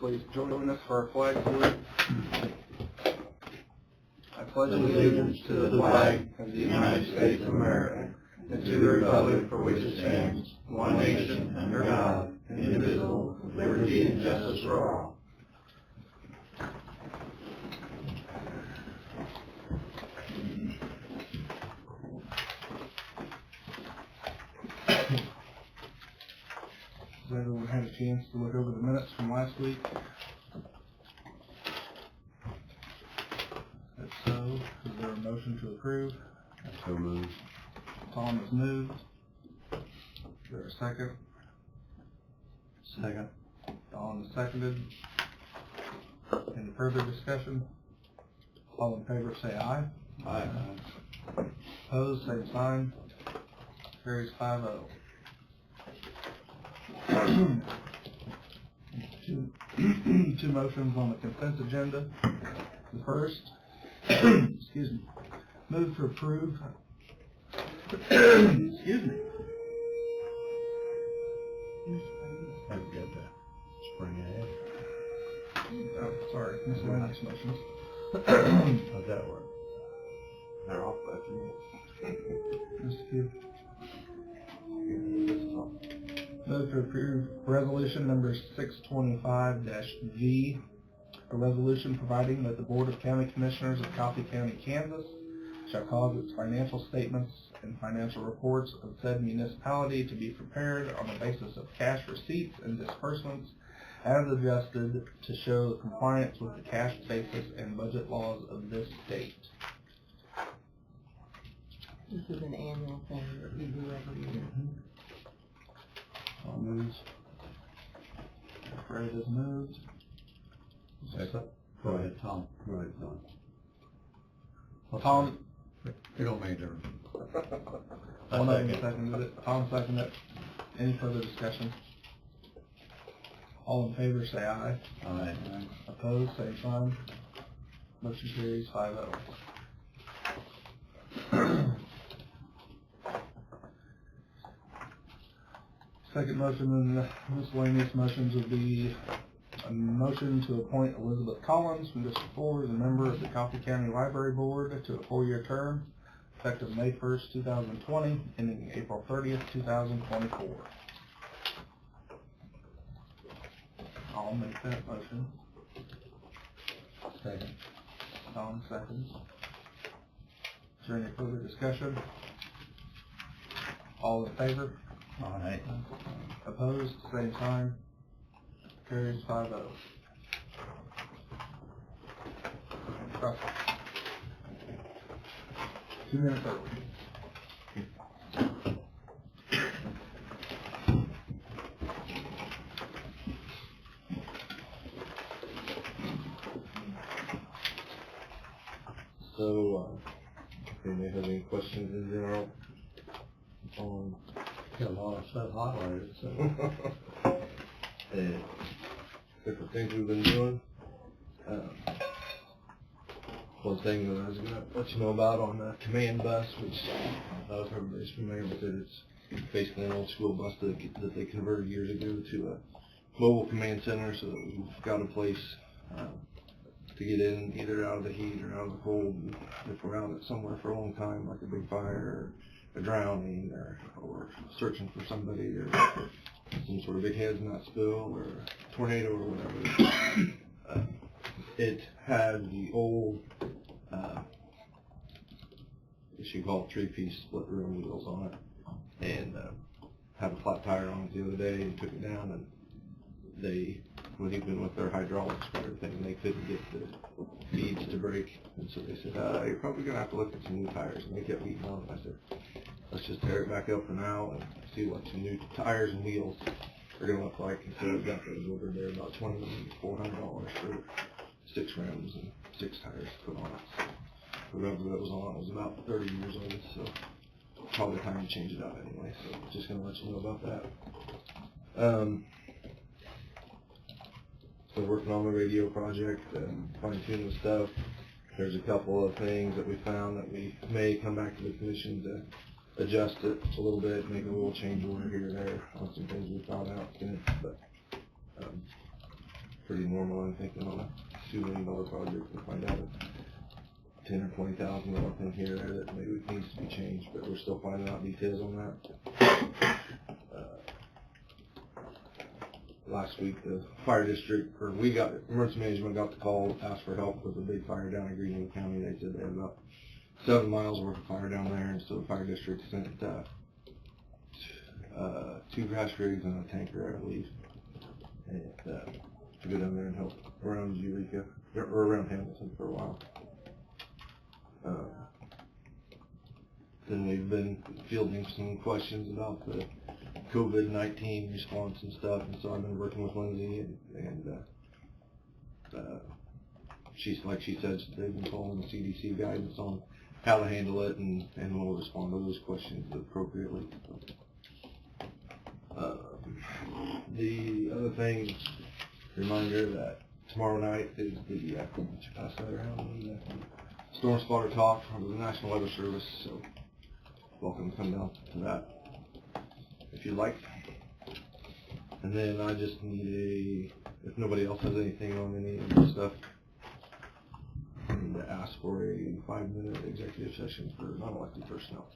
please join us for our flag salute. I pledge allegiance to the flag of the United States of America and to the republic for which it stands, one nation, under God, indivisible, with liberty and justice for all. Has everyone had a chance to look over the minutes from last week? If so, is there a motion to approve? So moved. Tom has moved. Is there a second? Second. Don has seconded. Any further discussion? All in favor say aye. Aye. Opposed, same sign. Carries 5-0. Two motions on the consent agenda. The first, excuse me, move to approve, excuse me. I've got the spring ahead. Oh, sorry, miscellaneous motions. How's that work? They're off by a few minutes. Just a few. Move to approve resolution number 625-V, a resolution providing that the Board of County Commissioners of Coffee County, Kansas shall cause its financial statements and financial reports of said municipality to be prepared on the basis of cash receipts and disbursements as adjusted to show compliance with the cash basis and budget laws of this state. This is an annual thing that we do every year. All moves. Fred has moved. Go ahead, Tom. Go ahead, Tom. Tom. It don't make a difference. One of them seconded it. Tom seconded it. Any further discussion? All in favor say aye. Aye. Opposed, same sign. Motion carries 5-0. Second motion in the miscellaneous motions would be a motion to appoint Elizabeth Collins from District 4 as a member of the Coffee County Library Board to a 4-year term, effective May 1st, 2020, ending April 30th, 2024. I'll make that motion. Second. Tom seconds. Is there any further discussion? All in favor? Aye. Opposed, same sign. Carries 5-0. Russell. 2 minutes early. So, anybody have any questions in general on Got a lot of stuff highlighted, so. different things we've been doing? One thing that I was going to let you know about on the command bus, which I don't know if everybody's familiar with it, it's basically an old school bus that they converted years ago to a mobile command center, so that we've got a place to get in either out of the heat or out of the cold. And if we're out somewhere for a long time, like a big fire or a drowning or searching for somebody or some sort of big hazmat spill or a tornado or whatever. It had the old, I guess you call it 3-piece split room wheels on it, and had a flat tire on it the other day and took it down, and they, when even with their hydraulics and everything, they couldn't get the beads to break, and so they said, you're probably going to have to look at some new tires, and they kept beating on it. I said, let's just tear it back up for now and see what some new tires and wheels are going to look like. And so we got those ordered there, about $2,400 for 6 rims and 6 tires to put on it. So whoever that was on was about 30 years old, so probably time to change it out anyway. So just going to let you know about that. So working on the radio project, fine-tuning the stuff. There's a couple of things that we found that we may come back to the commission to adjust it a little bit, make a little change order here or there on some things we found out since. But pretty normal, I'm thinking, on a $2 million project to find out a $10,000 or $20,000 thing here or there that maybe needs to be changed, but we're still finding out details on that. Last week, the fire district, or emergency management got the call, asked for help with a big fire down in Greenwood County. They said they had about 7 miles worth of fire down there, and so the fire district sent 2 grass rigs and a tanker, I believe, and to go down there and help around Eureka, or around Hamilton for a while. Then we've been fielding some questions about the COVID-19 response and stuff, and so I've been working with Lindsay, and she said, they've been following the CDC guidance on how to handle it, and we'll respond to those questions appropriately. The other thing, reminder that tomorrow night is the pass that around, the Storm Spotter Talk from the National Weather Service, so welcome to come down to that if you'd like. And then I just need if nobody else has anything on any of this stuff, I need to ask for a 5-minute executive session for non-elected personnel.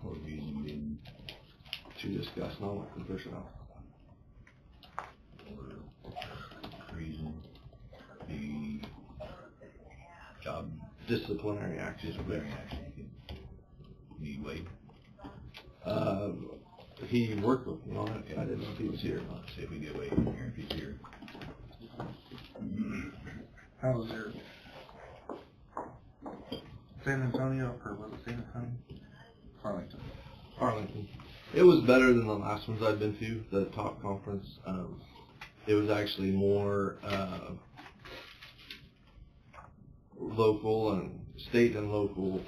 What reason being? To discuss non-elected personnel. Reason? The job Disciplinary actions. disciplinary action. Need wait. He worked with me on it. I didn't know if he was here or not. See if we get wait here if he's here. How was your San Antonio, or was it San Antonio? Arlington. Arlington. It was better than the last ones I've been to, the top conference. It was actually more local and state and local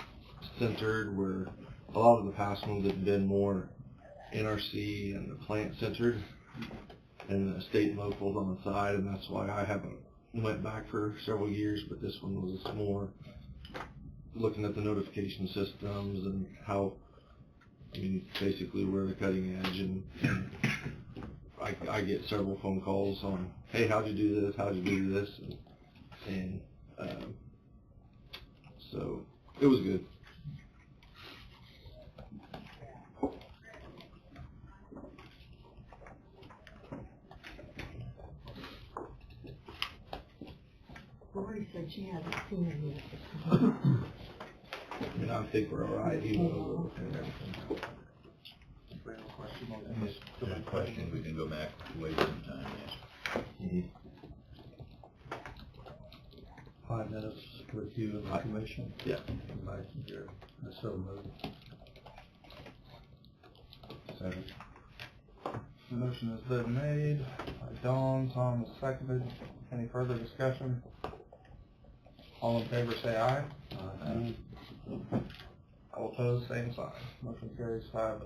centered, where a lot of the past ones have been more NRC and the plant centered, and the state and locals on the side, and that's why I haven't went back for several years, but this one was more looking at the notification systems and how, basically we're the cutting edge, and I get several phone calls on, hey, how'd you do this, how'd you do this, and so it was good. Lori said she hasn't seen him yet. I think we're all right, even though we're looking at everything. Question on And this good question, we can go back later in time and ask. 5 minutes with you and the commission. Yeah. Vice Chair. So moved. Second. The motion has been made by Dawn, Tom has seconded. Any further discussion? All in favor say aye. Aye. All opposed, same sign. Motion carries 5-0.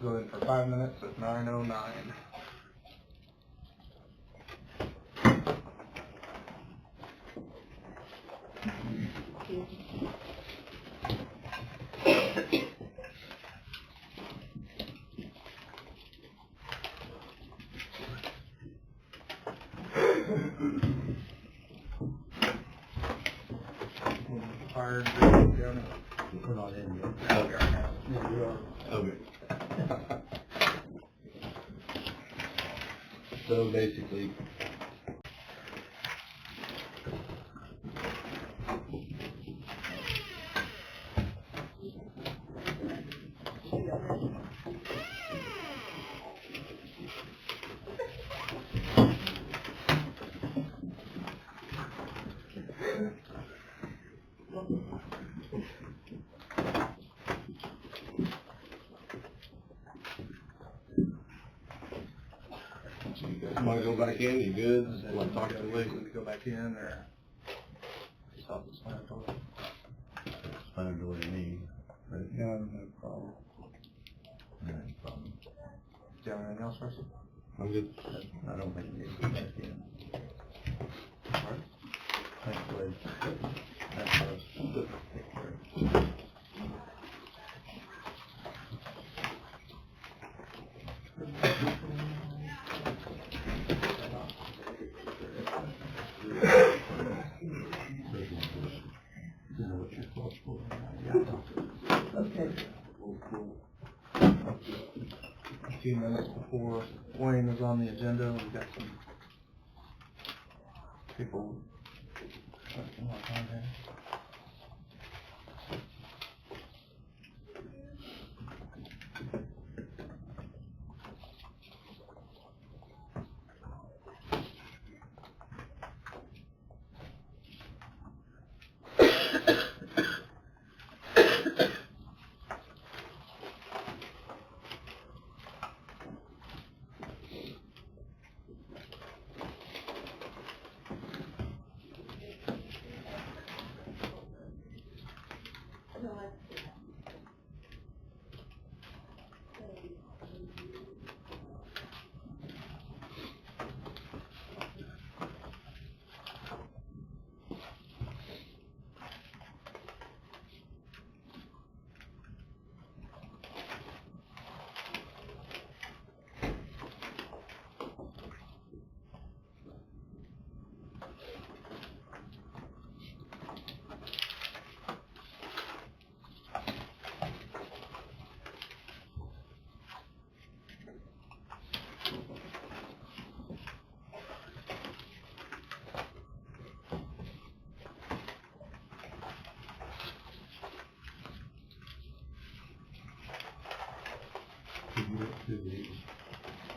Go in for 5 minutes at 9:09. Fire and Greenwood County. We're not in yet. Yeah, we are now. Yeah, you are. Okay. So basically, so you guys want to go back in? You good? Want to talk to the lady? Go back in or stop this fire door? Explanatory to me. Yeah, no problem. No problem. Do you have anything else, Russell? I'm good. I don't think we need to go back in. Thanks, Wade. That's us. Take care. few minutes before Wayne was on the agenda. We've got some people collecting what's on there.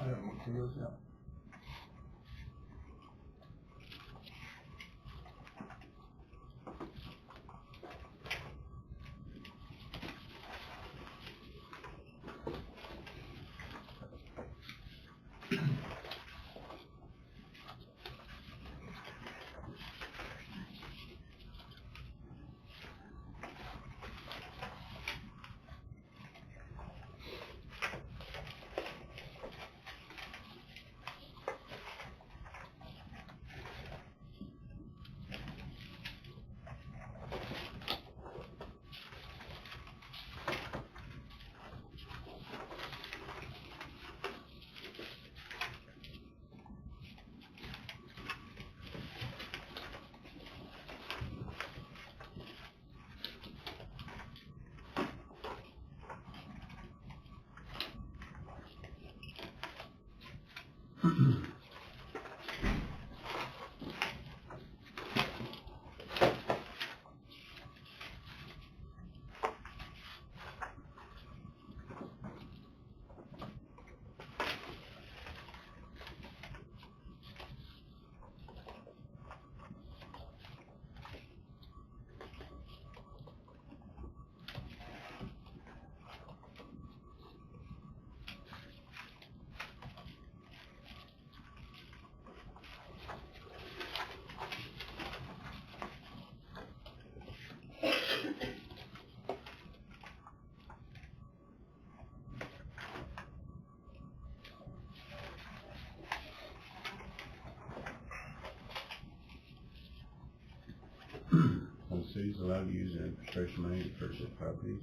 I don't want to lose that. Are the cities allowed to use infrastructure money to purchase properties?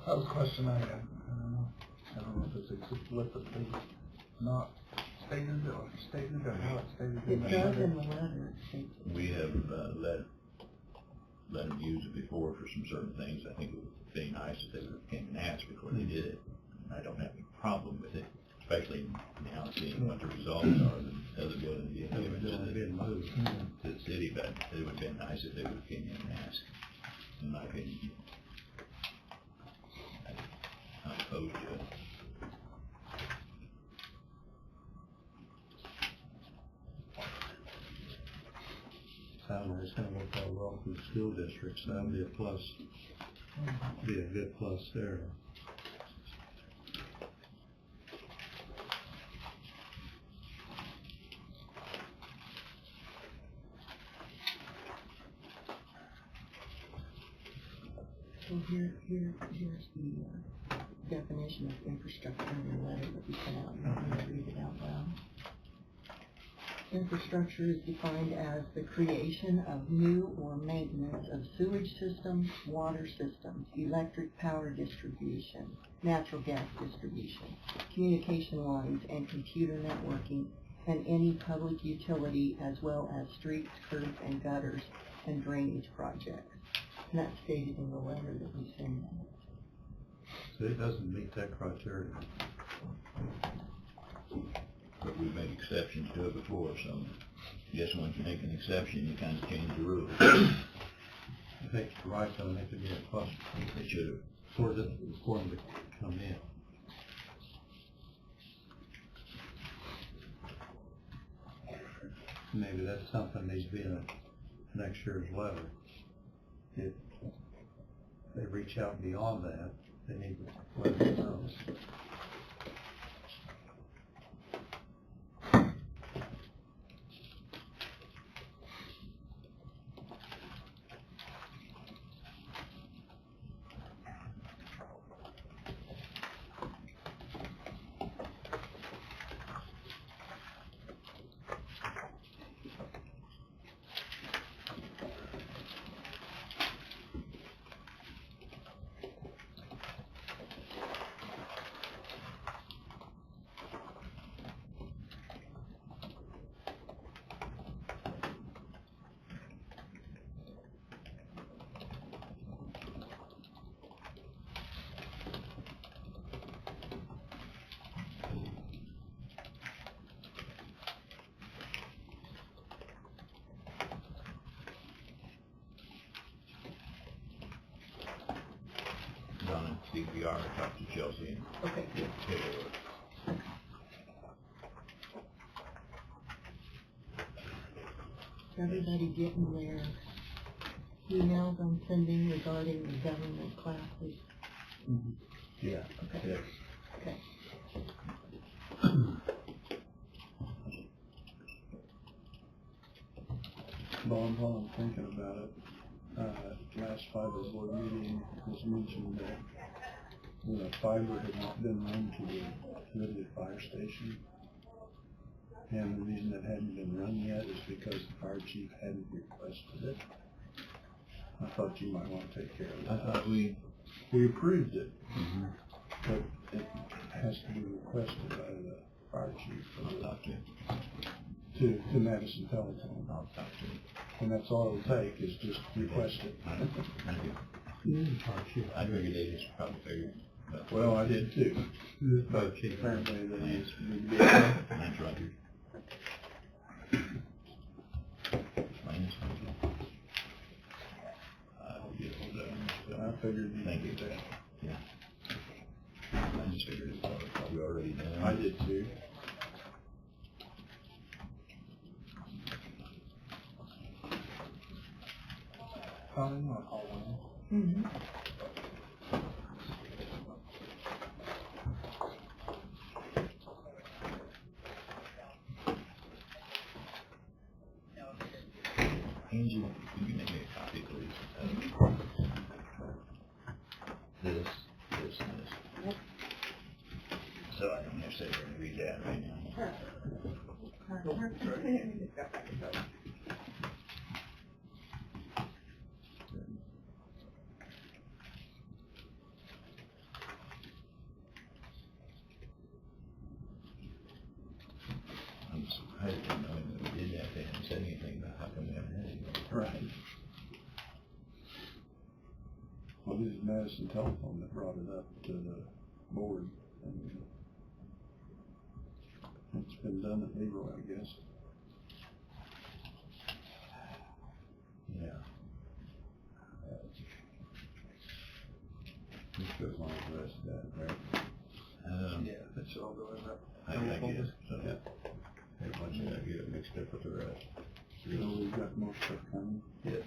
That was a question I had. I don't know if it's explicitly not stated or stated or how it's stated. It in the does letter. in the letter, it states it. We have let them use it before for some certain things. I think it would be nice if they would have came and asked before they did it. I don't have any problem with it, especially now seeing what the results are of the other building being given to the city, but it would have been nice if they would have came in and asked, in my opinion. I'm not opposed to it. Sounds like it's gonna work out well for the school districts, that'll be a plus, be a good plus there. So here's the definition of infrastructure in the letter that we sent out. I'm going to read it out loud. Infrastructure is defined as the creation of new or maintenance of sewage systems, water systems, electric power distribution, natural gas distribution, communication lines, and computer networking, and any public utility as well as streets, curbs, and gutters, and drainage projects. And that's stated in the letter that we sent out. So it doesn't meet that criteria. But we've made exceptions to it before, so I guess when you make an exception, you kind of change the rules. I think you're right, though, it could be a plus They should have. for them to come in. Maybe that's something needs to be in next year's letter. If they reach out beyond that, they need to let us know. Donna, CPR, talk to Chelsea and Okay. get paperwork. Is everybody getting their emails I'm sending regarding the government classes? Yeah. Okay. Yes. Okay. Bon, while I'm thinking about it, last fiber board meeting was mentioned that the fiber had not been run to the Ridley Fire Station. And the reason it hadn't been run yet is because the fire chief hadn't requested it. I thought you might want to take care of I that. thought we, We approved it, but it has to be requested by the fire chief I'll talk to him. to Madison Telephone. I'll talk to him. And that's all it'll take is just request it. Thank you. I figured they just probably figured. But Well, I did too, but Chief. apparently they used to be. That's right. Minus 100. I'll get hold of him. I figured you Thank you. did that. Yeah. I just figured it was probably already done. I did too. Probably not all of them. Angie, can you make me a copy, please? This, and this. So I don't have to sit here and read that right now. I'm surprised at knowing that we did that. They hadn't said anything about how come we haven't had anything. Right. Well, this is Madison Telephone that brought it up to the board, and it's been done at Leroy, I guess. Yeah. This goes on with the rest of that, right? Yeah. That should all go in that. I guess, so. Yeah. Hey, why don't you not get it mixed up with the rest? So we've got more stuff coming. Yes.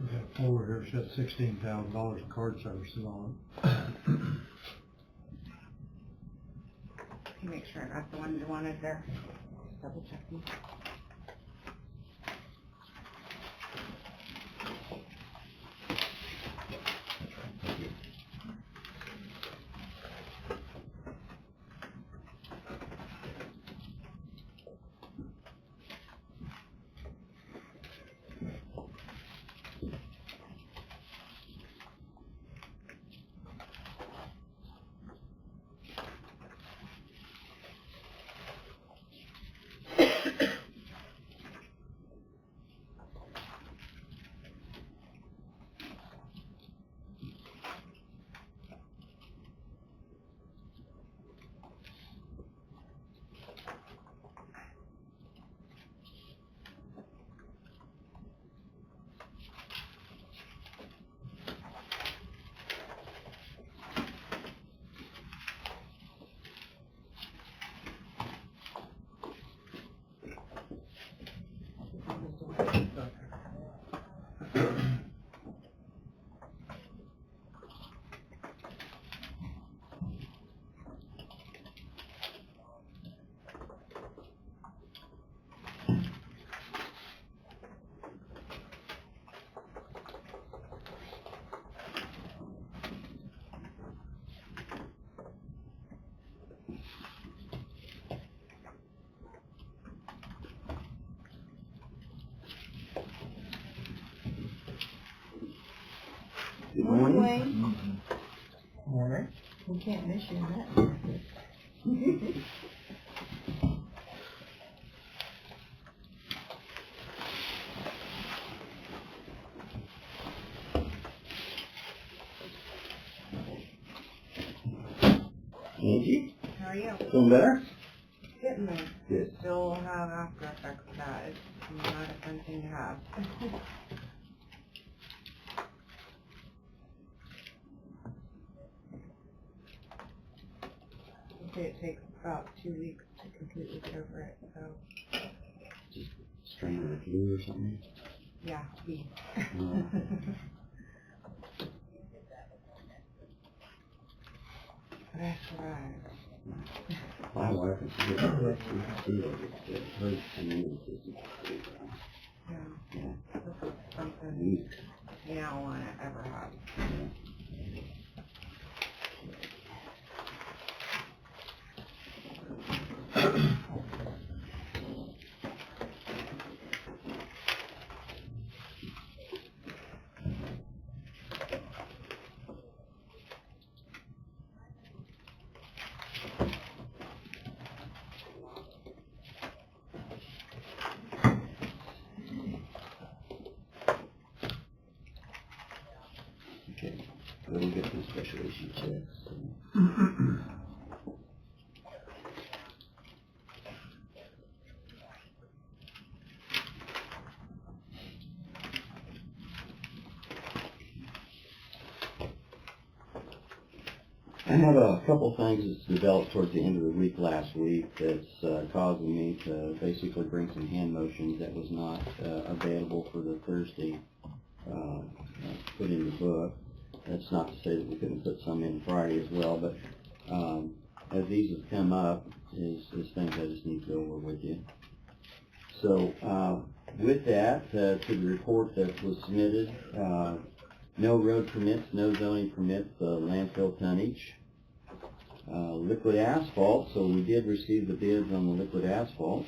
We got over here, it's got $16,000 in card services on it. Can you make sure I got the one you wanted there? Just double checking. That's right, thank you. Morning, Morning. Wayne. Morning. We can't miss you in that market. Angie, How are you? feeling better? Getting there. Good. Still have after effects of that. It's not a fun thing to have. They say it takes about 2 weeks to completely get over it, so Strain of the flu or something? yeah, we. But I survived. My wife is sick. It hurts the immune system. Yeah. Yeah. This is something you don't want to ever have. Okay, we'll get some special issue checks. I have a couple things that's developed towards the end of the week last week that's causing me to basically bring some hand motions that was not available for the Thursday put in the book. That's not to say that we couldn't put some in Friday as well, but as these have come up, is things I just need to go over with you. So with that, to the report that was submitted, no road permits, no zoning permits, landfill tonnage. Liquid asphalt, so we did receive the bids on the liquid asphalt.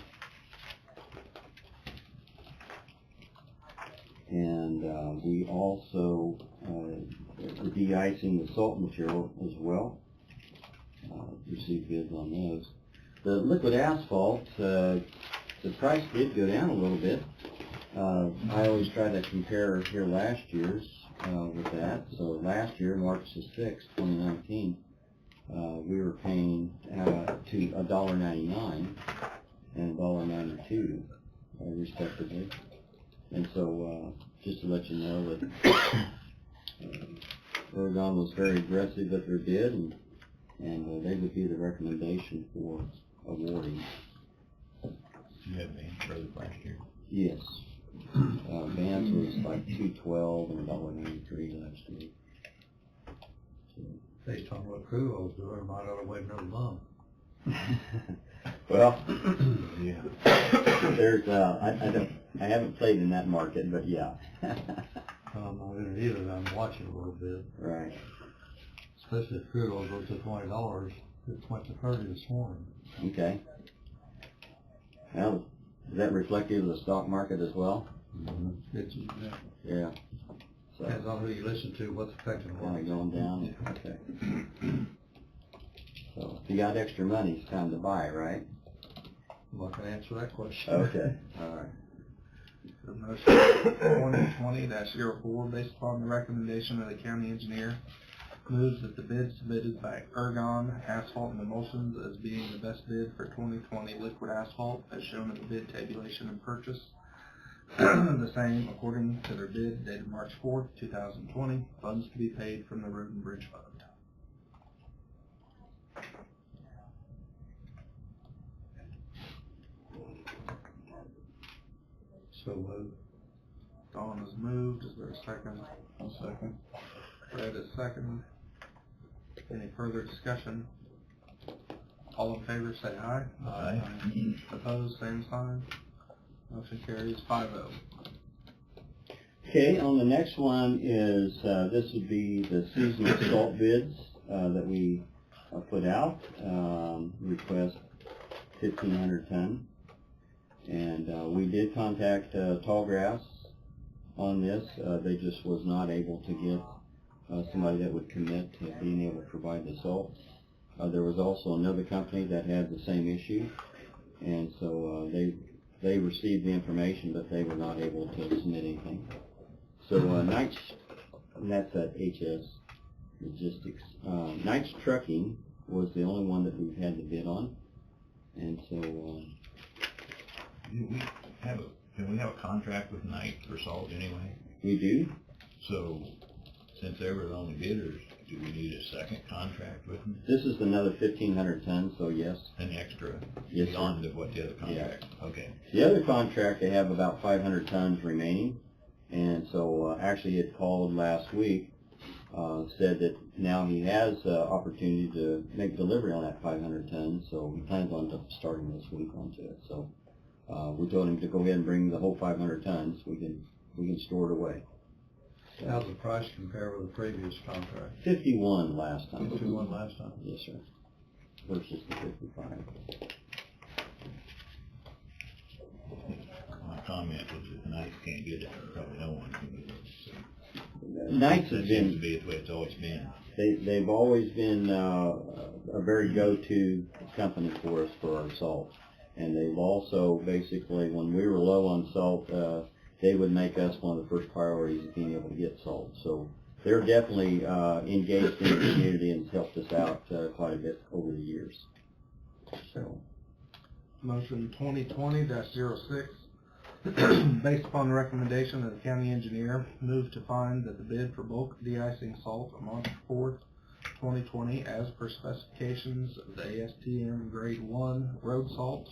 And we also were de-icing the salt material as well. Received bids on those. The liquid asphalt, the price did go down a little bit. I always try to compare here last year's with that. So last year, March the 6th, 2019, we were paying to $1.99 and $1.92 respectively. And so just to let you know that Oregon was very aggressive with their bid, and they would be the recommendation for awarding. You had any further last year? Yes. Vance was like $2.12 and $1.93 last week. So. Based on what crude oil's doing, I might ought to wait another month. Well, Yeah. there's I haven't played in that market, but yeah. I'm not in it either, I'm watching a little bit. Right. Especially if crude oil goes to $20, it's went to 30 this morning. Okay. Well, is that reflective of the stock market as well? It's, Yeah. So, depends on who you listen to, what's affecting the kind of market. going down? Okay. So, if you got extra money, it's time to buy, right? I'm not gonna answer that question. Okay. All right. The motion 2020-04, based upon the recommendation of the county engineer, moves that the bid submitted by Ergon Asphalt and Emulsions as being the best bid for 2020 liquid asphalt, as shown in the bid tabulation and purchase. The same according to their bid dated March 4th, 2020, funds to be paid from the Road and Bridge Fund. So moved. Dawn has moved. Is there a second? I'll second. Fred is second. Any further discussion? All in favor say aye. Aye. Opposed, same sign. Motion carries 5-0. Okay, on the next one is, this would be the seasonal salt bids that we put out. Request 1,500 ton. And we did contact Tallgrass on this. They just was not able to get somebody that would commit to being able to provide the salt. There was also another company that had the same issue, and so they received the information, but they were not able to submit anything. So Knights, and that's at HS Logistics. Knights Trucking was the only one that we've had to bid on, and so Can we have a contract with Knight for salt anyway? we do. So, since they were the only bidders, do we need a second contract with them? This is another 1,500 tons, so yes. An extra Yes, sir. beyond of what the other contract? Okay. The other contract, they have about 500 tons remaining, and so actually it called last week, said that now he has opportunity to make delivery on that 500 tons, so he plans on starting this week onto it. So we told him to go ahead and bring the whole 500 tons. We can store it away. How's the price compare with the previous contract? 51 last time. 51 last time? Yes, sir. Versus the 55. My comment was if Knight can't get it, probably no one can get it. So Knights that has seems to been, be the way it's always been. they've always been a very go-to company for us for our salt. And they've also basically, when we were low on salt, they would make us one of the first priorities of being able to get salt. So they're definitely engaged in the community and helped us out quite a bit over the years. So, Motion 2020-06, based upon the recommendation of the county engineer, move to find that the bid for bulk de-icing salt on March 4th, 2020, as per specifications of the ASTM Grade 1 road salt,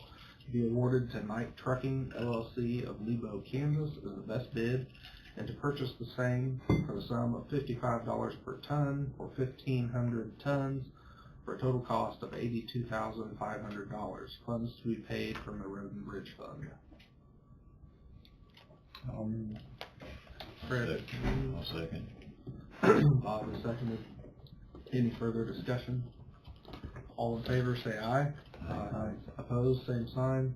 be awarded to Knight Trucking LLC of Lebo, Kansas as the best bid, and to purchase the same for the sum of $55 per ton for 1,500 tons for a total cost of $82,500. Funds to be paid from the Road and Bridge Fund. Fred, I'll second. Bob has seconded. Any further discussion? All in favor say aye. Aye. Opposed, same sign.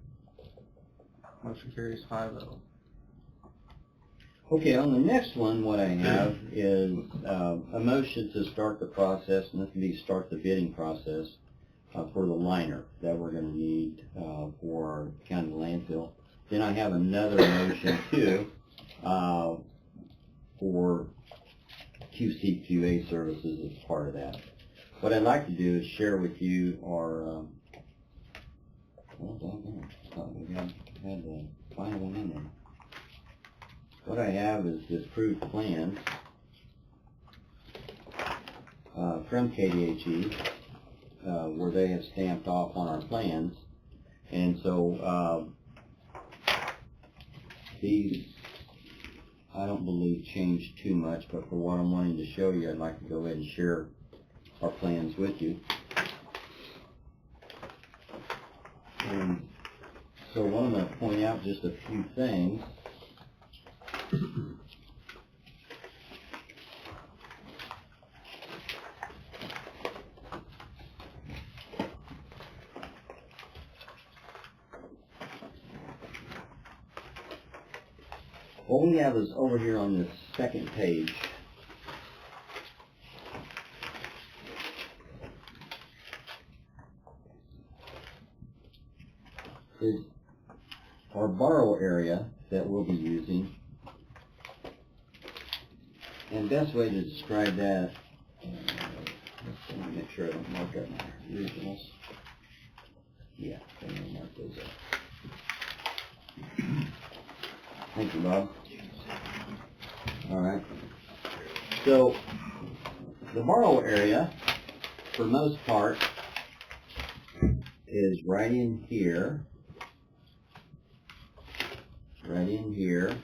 Motion carries 5-0. okay, on the next one, what I have is a motion to start the process, and this will be start the bidding process for the liner that we're going to need for our county landfill. Then I have another motion too for QC/QA services as part of that. What I'd like to do is share with you our, well, doggone, I thought we had the final one in there. What I have is the approved plans from KDHE, where they have stamped off on our plans, and so these I don't believe changed too much, but for what I'm wanting to show you, I'd like to go ahead and share our plans with you. And so what I'm going to point out just a few things. What we have is over here on this second page. Is our borrow area that we'll be using. And best way to describe that, let me make sure I don't mark up my originals. Yeah, I'm going to mark those up. Thank you, Bob. All right. So, the borrow area, for the most part, is right in here. Right in here.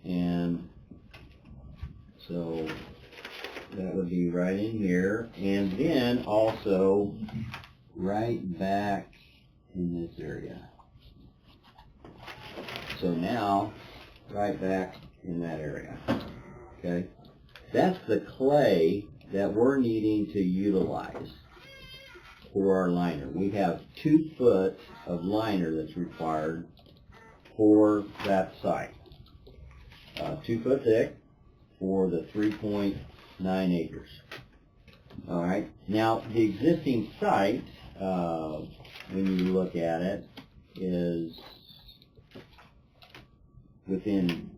And so that would be right in here. And then also right back in this area. So now, right back in that area. Okay? That's the clay that we're needing to utilize for our liner. We have 2 foot of liner that's required for that site. 2 foot thick, for the 3.9 acres. All right. Now, the existing site, when you look at it, is within,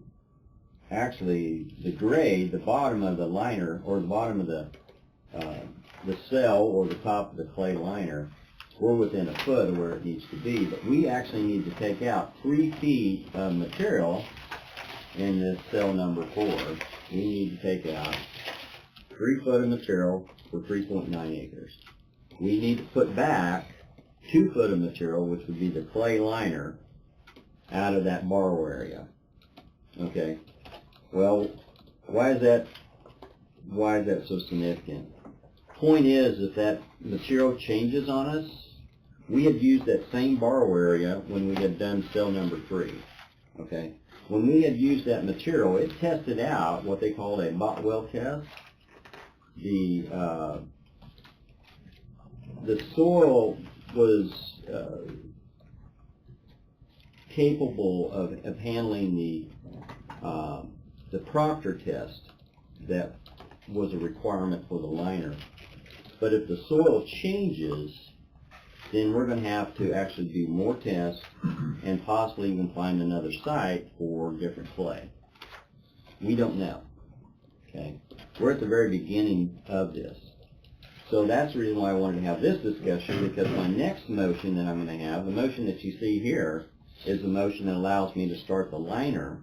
actually, the grade, the bottom of the liner, or the bottom of the cell, or the top of the clay liner, we're within a foot of where it needs to be, but we actually need to take out 3 feet of material in this cell number 4. We need to take out 3 foot of material for 3.9 acres. We need to put back 2 foot of material, which would be the clay liner, out of that borrow area. Okay. Well, why is that so significant? Point is, if that material changes on us, we had used that same borrow area when we had done cell number 3. Okay. When we had used that material, it tested out what they call a Botwell test. The soil was capable of handling the Proctor test that was a requirement for the liner. But if the soil changes, then we're going to have to actually do more tests and possibly even find another site for different clay. We don't know. Okay, we're at the very beginning of this. So that's the reason why I wanted to have this discussion, because my next motion that I'm going to have, the motion that you see here, is the motion that allows me to start the liner.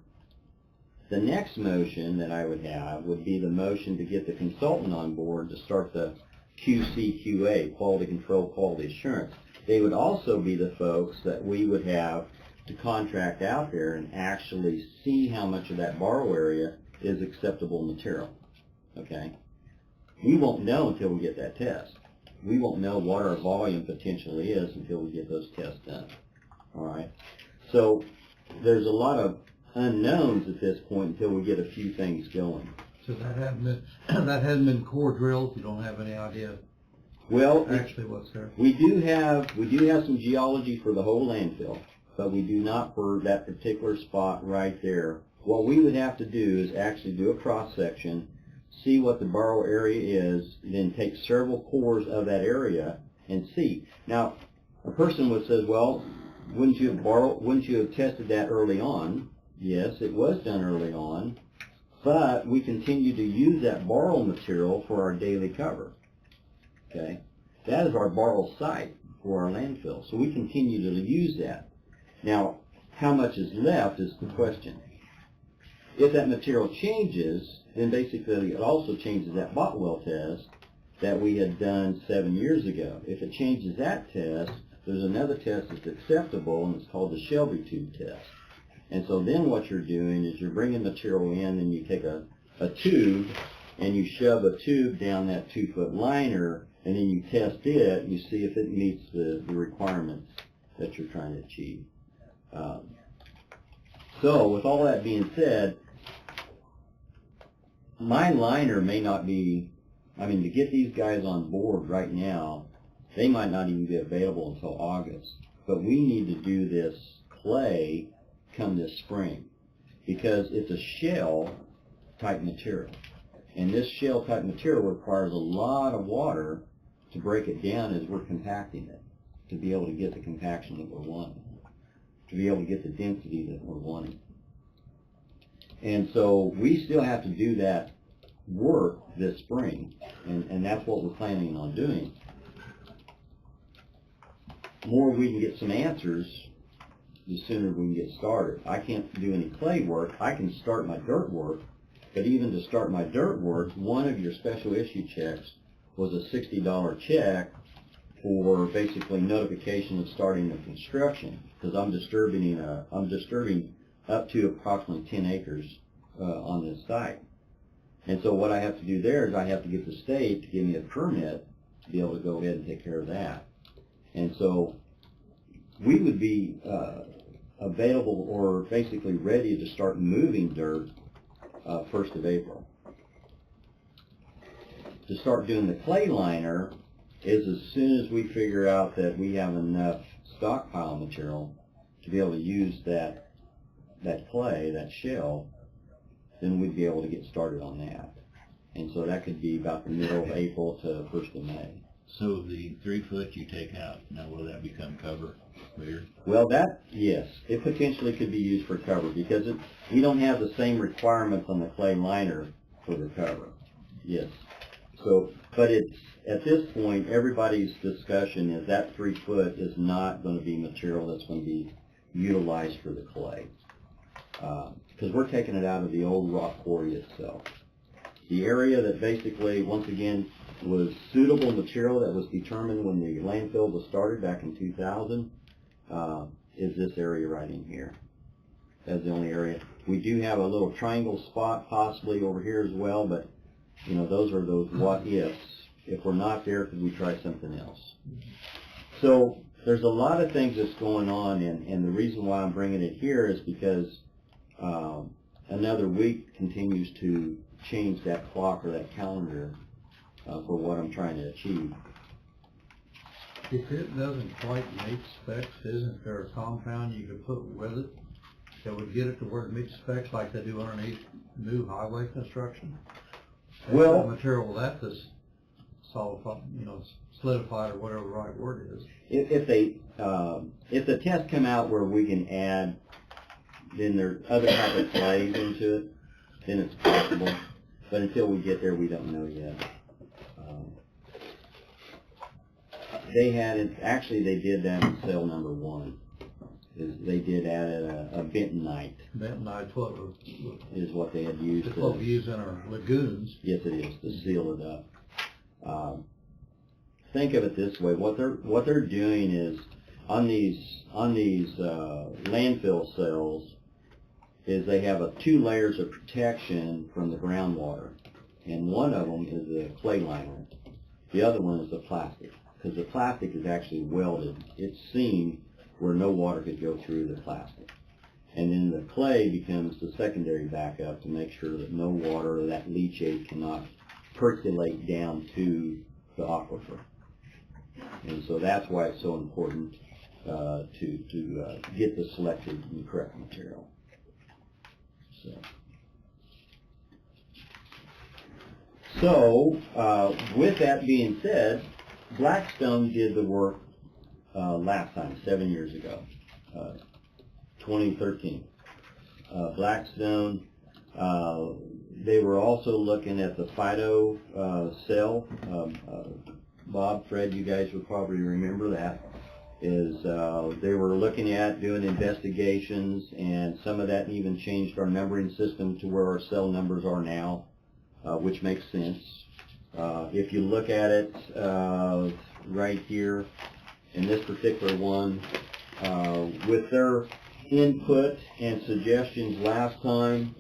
The next motion that I would have would be the motion to get the consultant on board to start the QC/QA, quality control, quality assurance. They would also be the folks that we would have to contract out there and actually see how much of that borrow area is acceptable material. Okay? We won't know until we get that test. We won't know what our volume potentially is until we get those tests done. All right? So there's a lot of unknowns at this point until we get a few things going. So that hasn't been core drilled. You don't have any idea Well, actually what's there. we do have some geology for the whole landfill, but we do not for that particular spot right there. What we would have to do is actually do a cross section, see what the borrow area is, then take several cores of that area and see. Now, a person would say, well, wouldn't you have tested that early on? Yes, it was done early on, but we continue to use that borrow material for our daily cover. Okay? That is our borrow site for our landfill, so we continue to use that. Now, how much is left is the question. If that material changes, then basically it also changes that Botwell test that we had done 7 years ago. If it changes that test, there's another test that's acceptable, and it's called the Shelby tube test. And so then what you're doing is you're bringing material in, and you take a tube, and you shove a tube down that 2-foot liner, and then you test it, and you see if it meets the requirements that you're trying to achieve. So with all that being said, my liner may not be, to get these guys on board right now, they might not even be available until August. But we need to do this clay come this spring, because it's a shell type material. And this shell type material requires a lot of water to break it down as we're compacting it, to be able to get the compaction that we're wanting, to be able to get the density that we're wanting. And so we still have to do that work this spring, and that's what we're planning on doing. The more we can get some answers, the sooner we can get started. I can't do any clay work. I can start my dirt work, but even to start my dirt work, one of your special issue checks was a $60 check for basically notification of starting the construction, because I'm disturbing up to approximately 10 acres on this site. And so what I have to do there is I have to get the state to give me a permit to be able to go ahead and take care of that. And so we would be available or basically ready to start moving dirt 1st of April. To start doing the clay liner is as soon as we figure out that we have enough stockpile material to be able to use that clay, that shell, then we'd be able to get started on that. And so that could be about the middle of April to 1st of May. So the 3 foot you take out, now will that become cover clear? Well, that, yes, it potentially could be used for cover because we don't have the same requirements on the clay liner for the cover. Yes. So, but it's, at this point, everybody's discussion is that 3 foot is not going to be material that's going to be utilized for the clay. Because we're taking it out of the old rock quarry itself. The area that basically, once again, was suitable material that was determined when the landfill was started back in 2000 is this area right in here. That's the only area. We do have a little triangle spot possibly over here as well, but you know, those are those what ifs. If we're not there, could we try something else? So there's a lot of things that's going on, and the reason why I'm bringing it here is because another week continues to change that clock or that calendar for what I'm trying to achieve. If it doesn't quite meet specs, isn't there a compound you could put with it that would get it to where it meets specs like they do underneath new highway construction? Well, material will have to solidify, you know, solidified or whatever the right word is. If the tests come out where we can add, then there are other type of clays into it, then it's possible. But until we get there, we don't know yet. They had it, actually they did that in cell number 1. They did add a bentonite. Bentonite, what is what they had used. It's what we use in our lagoons. Yes, it is, to seal it up. Think of it this way: what they're doing is on these landfill cells is they have 2 layers of protection from the groundwater, and one of them is the clay liner. The other one is the plastic, because the plastic is actually welded. It's seamed where no water could go through the plastic. And then the clay becomes the secondary backup to make sure that no water or that leachate cannot percolate down to the aquifer. And so that's why it's so important to get the selected and correct material. So with that being said, Blackstone did the work last time, 7 years ago, 2013. Blackstone, they were also looking at the Fido cell. Bob, Fred, you guys would probably remember that. They were looking at doing investigations, and some of that even changed our numbering system to where our cell numbers are now, which makes sense. If you look at it right here, in this particular one, with their input and suggestions last time,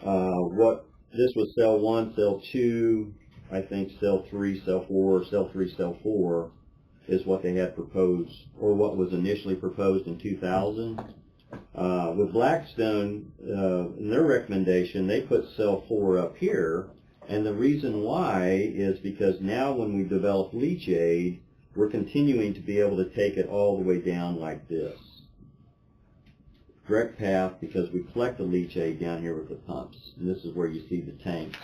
this was cell 1, cell 2, I think cell 3, cell 4, cell 3, cell 4 is what they had proposed, or what was initially proposed in 2000. With Blackstone, in their recommendation, they put cell 4 up here, and the reason why is because now when we develop leachate, we're continuing to be able to take it all the way down like this. Direct path, because we collect the leachate down here with the pumps. And this is where you see the tanks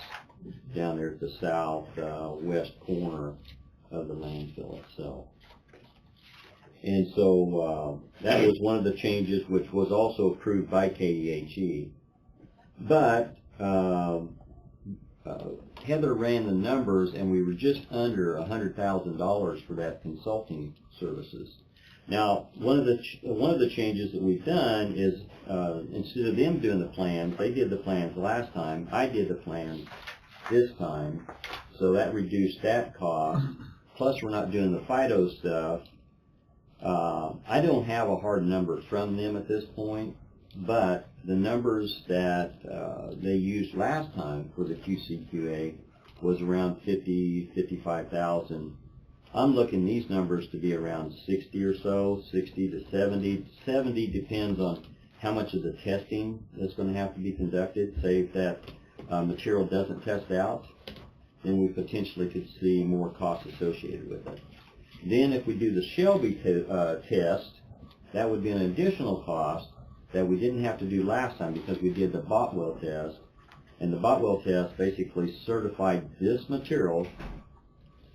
down there at the southwest corner of the landfill itself. And so that was one of the changes which was also approved by KEHE. But Heather ran the numbers, and we were just under $100,000 for that consulting services. Now, one of the changes that we've done is instead of them doing the plans, they did the plans last time. I did the plans this time, so that reduced that cost. Plus, we're not doing the Fido stuff. I don't have a hard number from them at this point, but the numbers that they used last time for the QCQA was around 50, 55,000. I'm looking these numbers to be around 60 or so, 60 to 70. 70 depends on how much of the testing that's going to have to be conducted. Say if that material doesn't test out, then we potentially could see more costs associated with it. Then if we do the Shelby test, that would be an additional cost that we didn't have to do last time because we did the Botwell test. And the Botwell test basically certified this material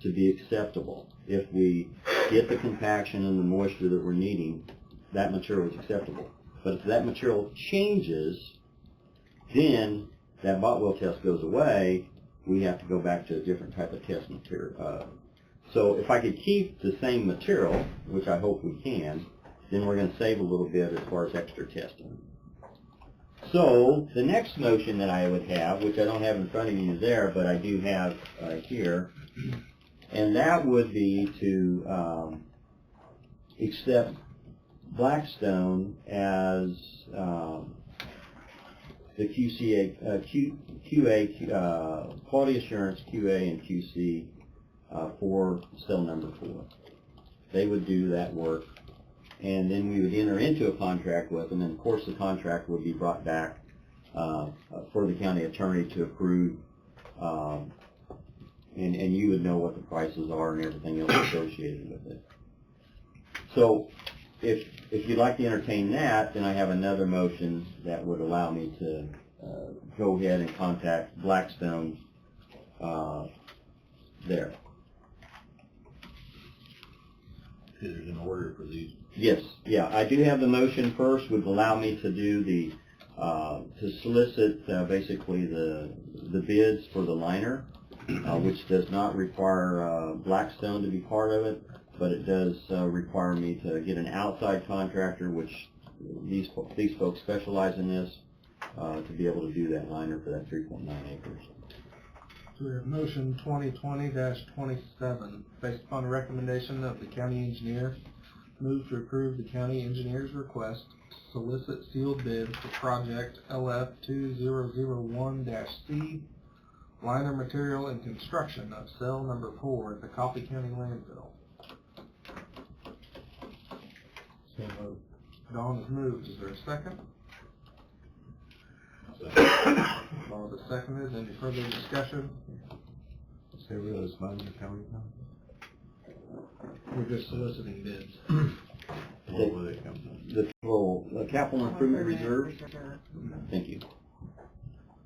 to be acceptable. If we get the compaction and the moisture that we're needing, that material is acceptable. But if that material changes, then that Botwell test goes away. We have to go back to a different type of test material. So if I could keep the same material, which I hope we can, then we're going to save a little bit as far as extra testing. So the next motion that I would have, which I don't have in front of you there, but I do have here, and that would be to accept Blackstone as the QA, quality assurance QA and QC for cell number 4. They would do that work, and then we would enter into a contract with them, and of course the contract would be brought back for the county attorney to approve, and you would know what the prices are and everything else associated with it. So if you'd like to entertain that, then I have another motion that would allow me to go ahead and contact Blackstone there. There's an order for these. Yes, yeah, I do have the motion first, would allow me to do the, to solicit basically the bids for the liner, which does not require Blackstone to be part of it, but it does require me to get an outside contractor, which these folks specialize in this, to be able to do that liner for that 3.9 acres. So we have motion 2020-27, based upon the recommendation of the county engineer, move to approve the county engineer's request to solicit sealed bids for project LF2001-C, liner material and construction of cell number 4 at the Coffee County landfill. So moved. Dawn has moved. Is there a second? Dawn has seconded. Any further discussion? Say where those funds are coming from? We're just soliciting bids. Where will they come from? The capital improvement reserve, thank you,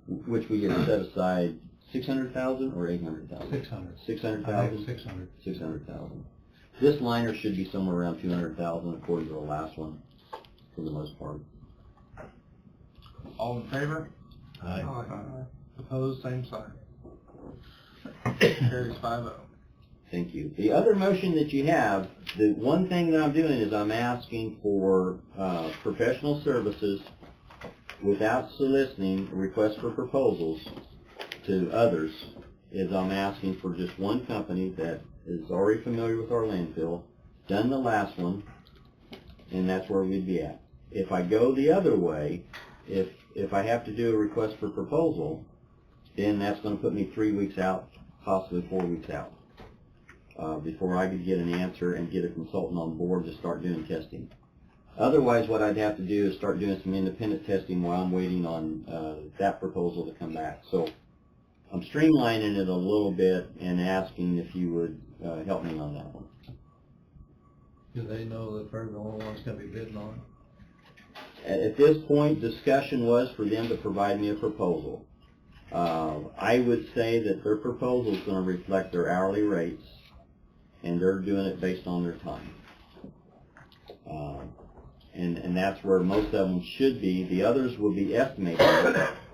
which we get set aside 600,000 or 800,000? 600. 600,000? 600. 600,000. This liner should be somewhere around 200,000 according to the last one, for the most part. All in favor? Aye. Opposed, same sign. Carries 5-0. Thank you. The other motion that you have, the one thing that I'm doing is I'm asking for professional services without soliciting requests for proposals to others, is I'm asking for just one company that is already familiar with our landfill, done the last one, and that's where we'd be at. If I go the other way, if I have to do a request for proposal, then that's going to put me 3 weeks out, possibly 4 weeks out, before I could get an answer and get a consultant on board to start doing testing. Otherwise, what I'd have to do is start doing some independent testing while I'm waiting on that proposal to come back. So I'm streamlining it a little bit and asking if you would help me on that one. Do they know that they're the only ones going to be bidding on it? At this point, discussion was for them to provide me a proposal. I would say that their proposal is going to reflect their hourly rates, and they're doing it based on their time. And that's where most of them should be. The others will be estimated,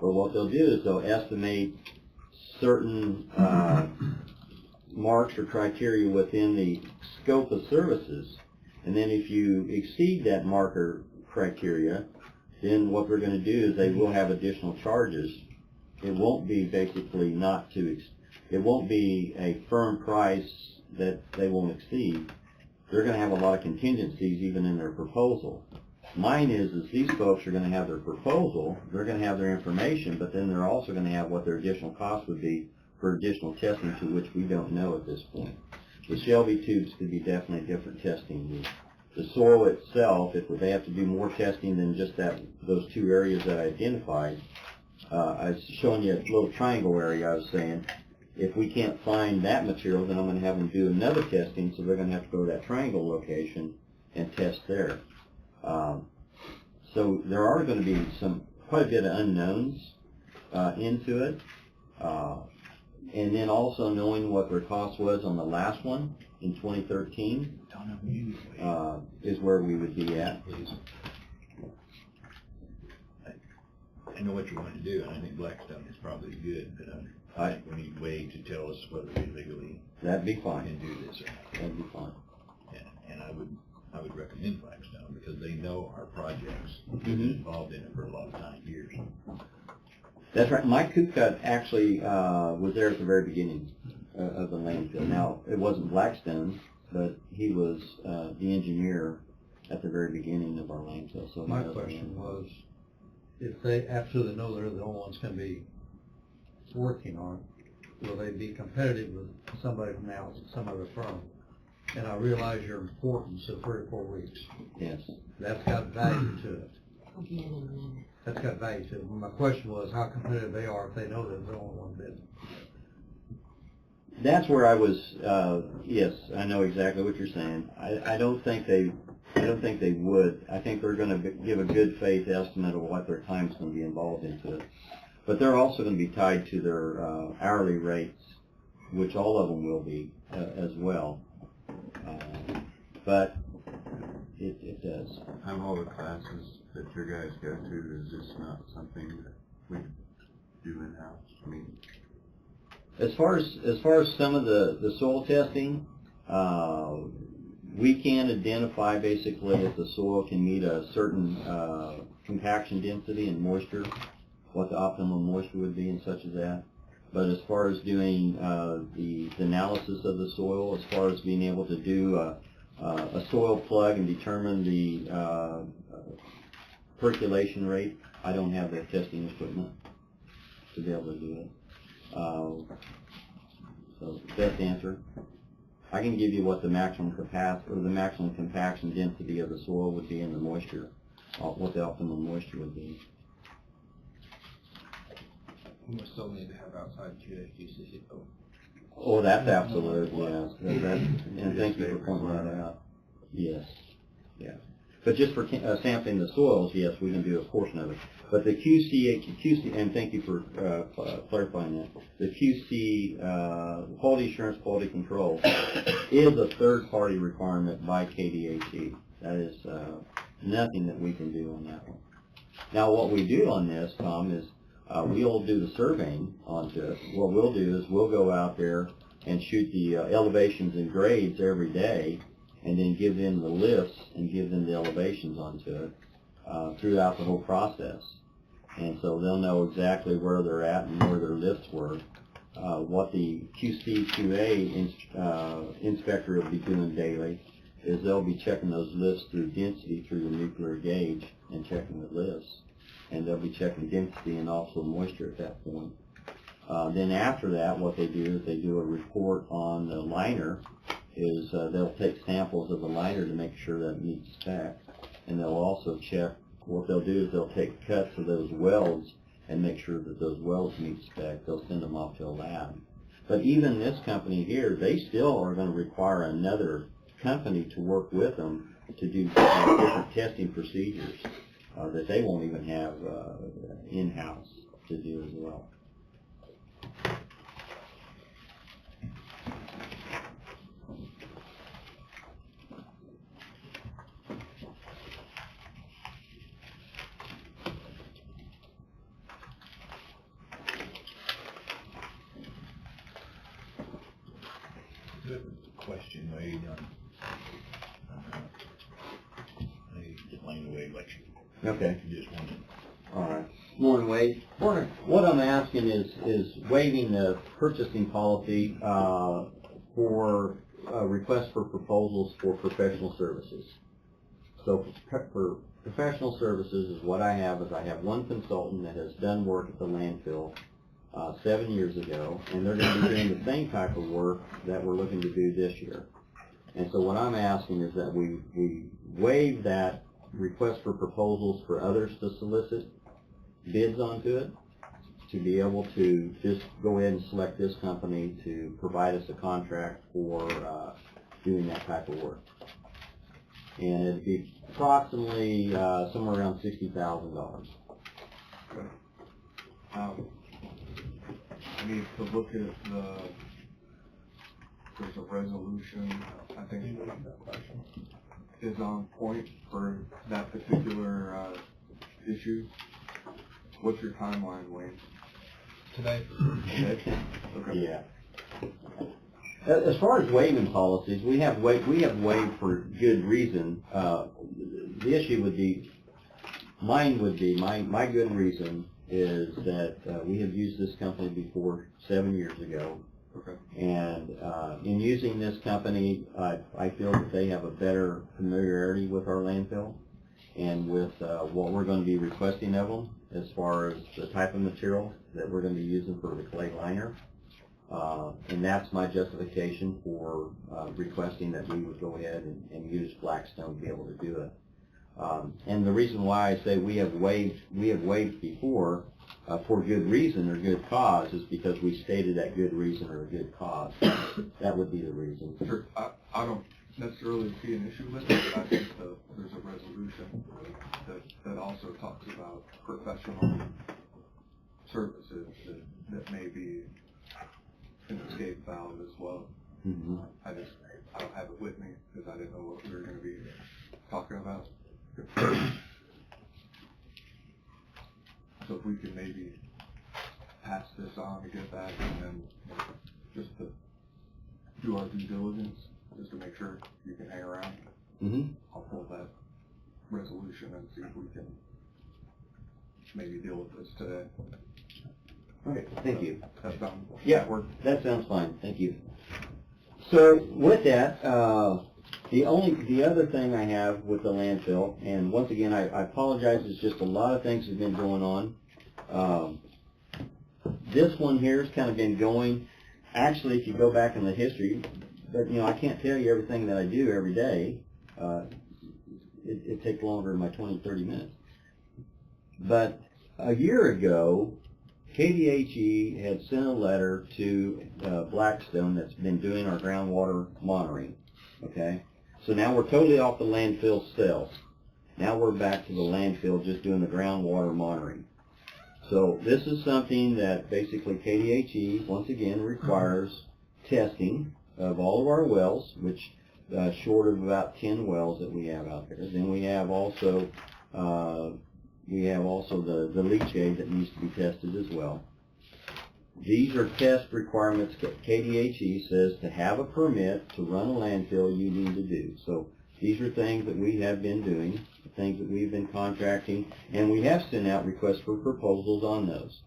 but what they'll do is they'll estimate certain marks or criteria within the scope of services, and then if you exceed that marker criteria, then what they're going to do is they will have additional charges. It won't be basically it won't be a firm price that they won't exceed. They're going to have a lot of contingencies even in their proposal. Mine is these folks are going to have their proposal, they're going to have their information, but then they're also going to have what their additional cost would be for additional testing, to which we don't know at this point. The Shelby tubes could be definitely different testing. The soil itself, if they have to do more testing than just those two areas that I identified, I was showing you a little triangle area I was saying, if we can't find that material, then I'm going to have them do another testing, so they're going to have to go to that triangle location and test there. So there are going to be quite a bit of unknowns, into it. And then also knowing what their cost was on the last one in 2013 is where we would be at. Please. I know what you want to do, and I think Blackstone is probably good, but I think we need a way to tell us whether we legally That'd be fine. can do this or not. That'd be fine. And I would recommend Blackstone because they know our projects. They've been involved in it for a lot of time, years. That's right. Mike Kupka actually was there at the very beginning of the landfill. Now, it wasn't Blackstone, but he was the engineer at the very beginning of our landfill. So My question was, if they absolutely know they're the only ones going to be working on it, will they be competitive with somebody from now, some other firm? And I realize your importance of 3 or 4 weeks. Yes. That's got value to it. That's got value to it. My question was how competitive they are if they know they're the only one bidding. That's where I was. Yes, I know exactly what you're saying. I don't think they would. I think they're going to give a good faith estimate of what their time's going to be involved into it. But they're also going to be tied to their hourly rates, which all of them will be as well. But it does. Have all the classes that your guys go to, is this not something that we do in-house? I mean, As far as some of the soil testing, we can identify basically if the soil can meet a certain compaction density and moisture, what the optimum moisture would be and such as that. But as far as doing the analysis of the soil, as far as being able to do a soil plug and determine the percolation rate, I don't have that testing equipment to be able to do it. So best answer. I can give you what the maximum capacity or the maximum compaction density of the soil would be and the moisture, what the optimum moisture would be. We still need to have outside QC. Oh, that's absolute, yes. And thank you for pointing that out. Yes, yeah. But just for sampling the soils, yes, we can do a portion of it. But the QC, and thank you for clarifying that. The QC, quality assurance, quality control, is a third-party requirement by KDHE. That is nothing that we can do on that one. Now, what we do on this, Tom, is we'll do the surveying onto it. What we'll do is we'll go out there and shoot the elevations and grades every day, and then give them the lifts and give them the elevations onto it throughout the whole process. And so they'll know exactly where they're at and where their lifts were. What the QC/QA inspector will be doing daily is they'll be checking those lifts through density through the nuclear gauge and checking the lifts. And they'll be checking density and also moisture at that point. Then after that, what they do is they do a report on the liner. They'll take samples of the liner to make sure that it meets spec, and they'll also check. What they'll do is they'll take cuts of those welds and make sure that those welds meet spec. They'll send them off to a lab. But even this company here, they still are going to require another company to work with them to do different testing procedures that they won't even have in-house to do as well. Question made on Lane Way election. Okay. You just wanted. All right. Morning, Wade. Morning. What I'm asking is waiving the purchasing policy for requests for proposals for professional services. So for professional services is what I have is I have one consultant that has done work at the landfill 7 years ago, and they're going to be doing the same type of work that we're looking to do this year. And so what I'm asking is that we waive that request for proposals for others to solicit bids onto it, to be able to just go ahead and select this company to provide us a contract for doing that type of work. And it'd be approximately somewhere around $60,000. need to look at there's a resolution, I think is on point for that particular, issue. What's your timeline, Wayne? Today, Okay. Yeah. As far as waiving policies, we have waived for good reason. The issue would be, my good reason is that we have used this company before 7 years ago. Okay. And in using this company, I feel that they have a better familiarity with our landfill and with what we're going to be requesting of them as far as the type of material that we're going to be using for the clay liner. And that's my justification for requesting that we would go ahead and use Blackstone to be able to do it. And the reason why I say we have waived before for good reason or good cause is because we stated that good reason or a good cause. That would be the reason. Sure. I don't necessarily see an issue with it. I think there's a resolution that also talks about professional services that may be an escape valve as well. Mm-hmm. I don't have it with me because I didn't know what we were going to be talking about. So if we could maybe pass this on to get that and then just to do our due diligence, just to make sure you can hang around. Mm-hmm. I'll pull that resolution and see if we can maybe deal with this today. Okay, thank you. That sounds Yeah, that sounds fine. Thank you. So with that, the other thing I have with the landfill, and once again, I apologize, it's just a lot of things have been going on. This one here has kind of been going, actually, if you go back in the history, but I can't tell you everything that I do every day. It takes longer than my 20, 30 minutes. But a year ago, KDHE had sent a letter to Blackstone that's been doing our groundwater monitoring, okay? So now we're totally off the landfill sales. Now we're back to the landfill just doing the groundwater monitoring. So this is something that basically KDHE, once again, requires testing of all of our wells, which short of about 10 wells that we have out there. Then we have also the leachate that needs to be tested as well. These are test requirements that KDHE says to have a permit to run a landfill you need to do. So these are things that we have been doing, things that we've been contracting, and we have sent out requests for proposals on those.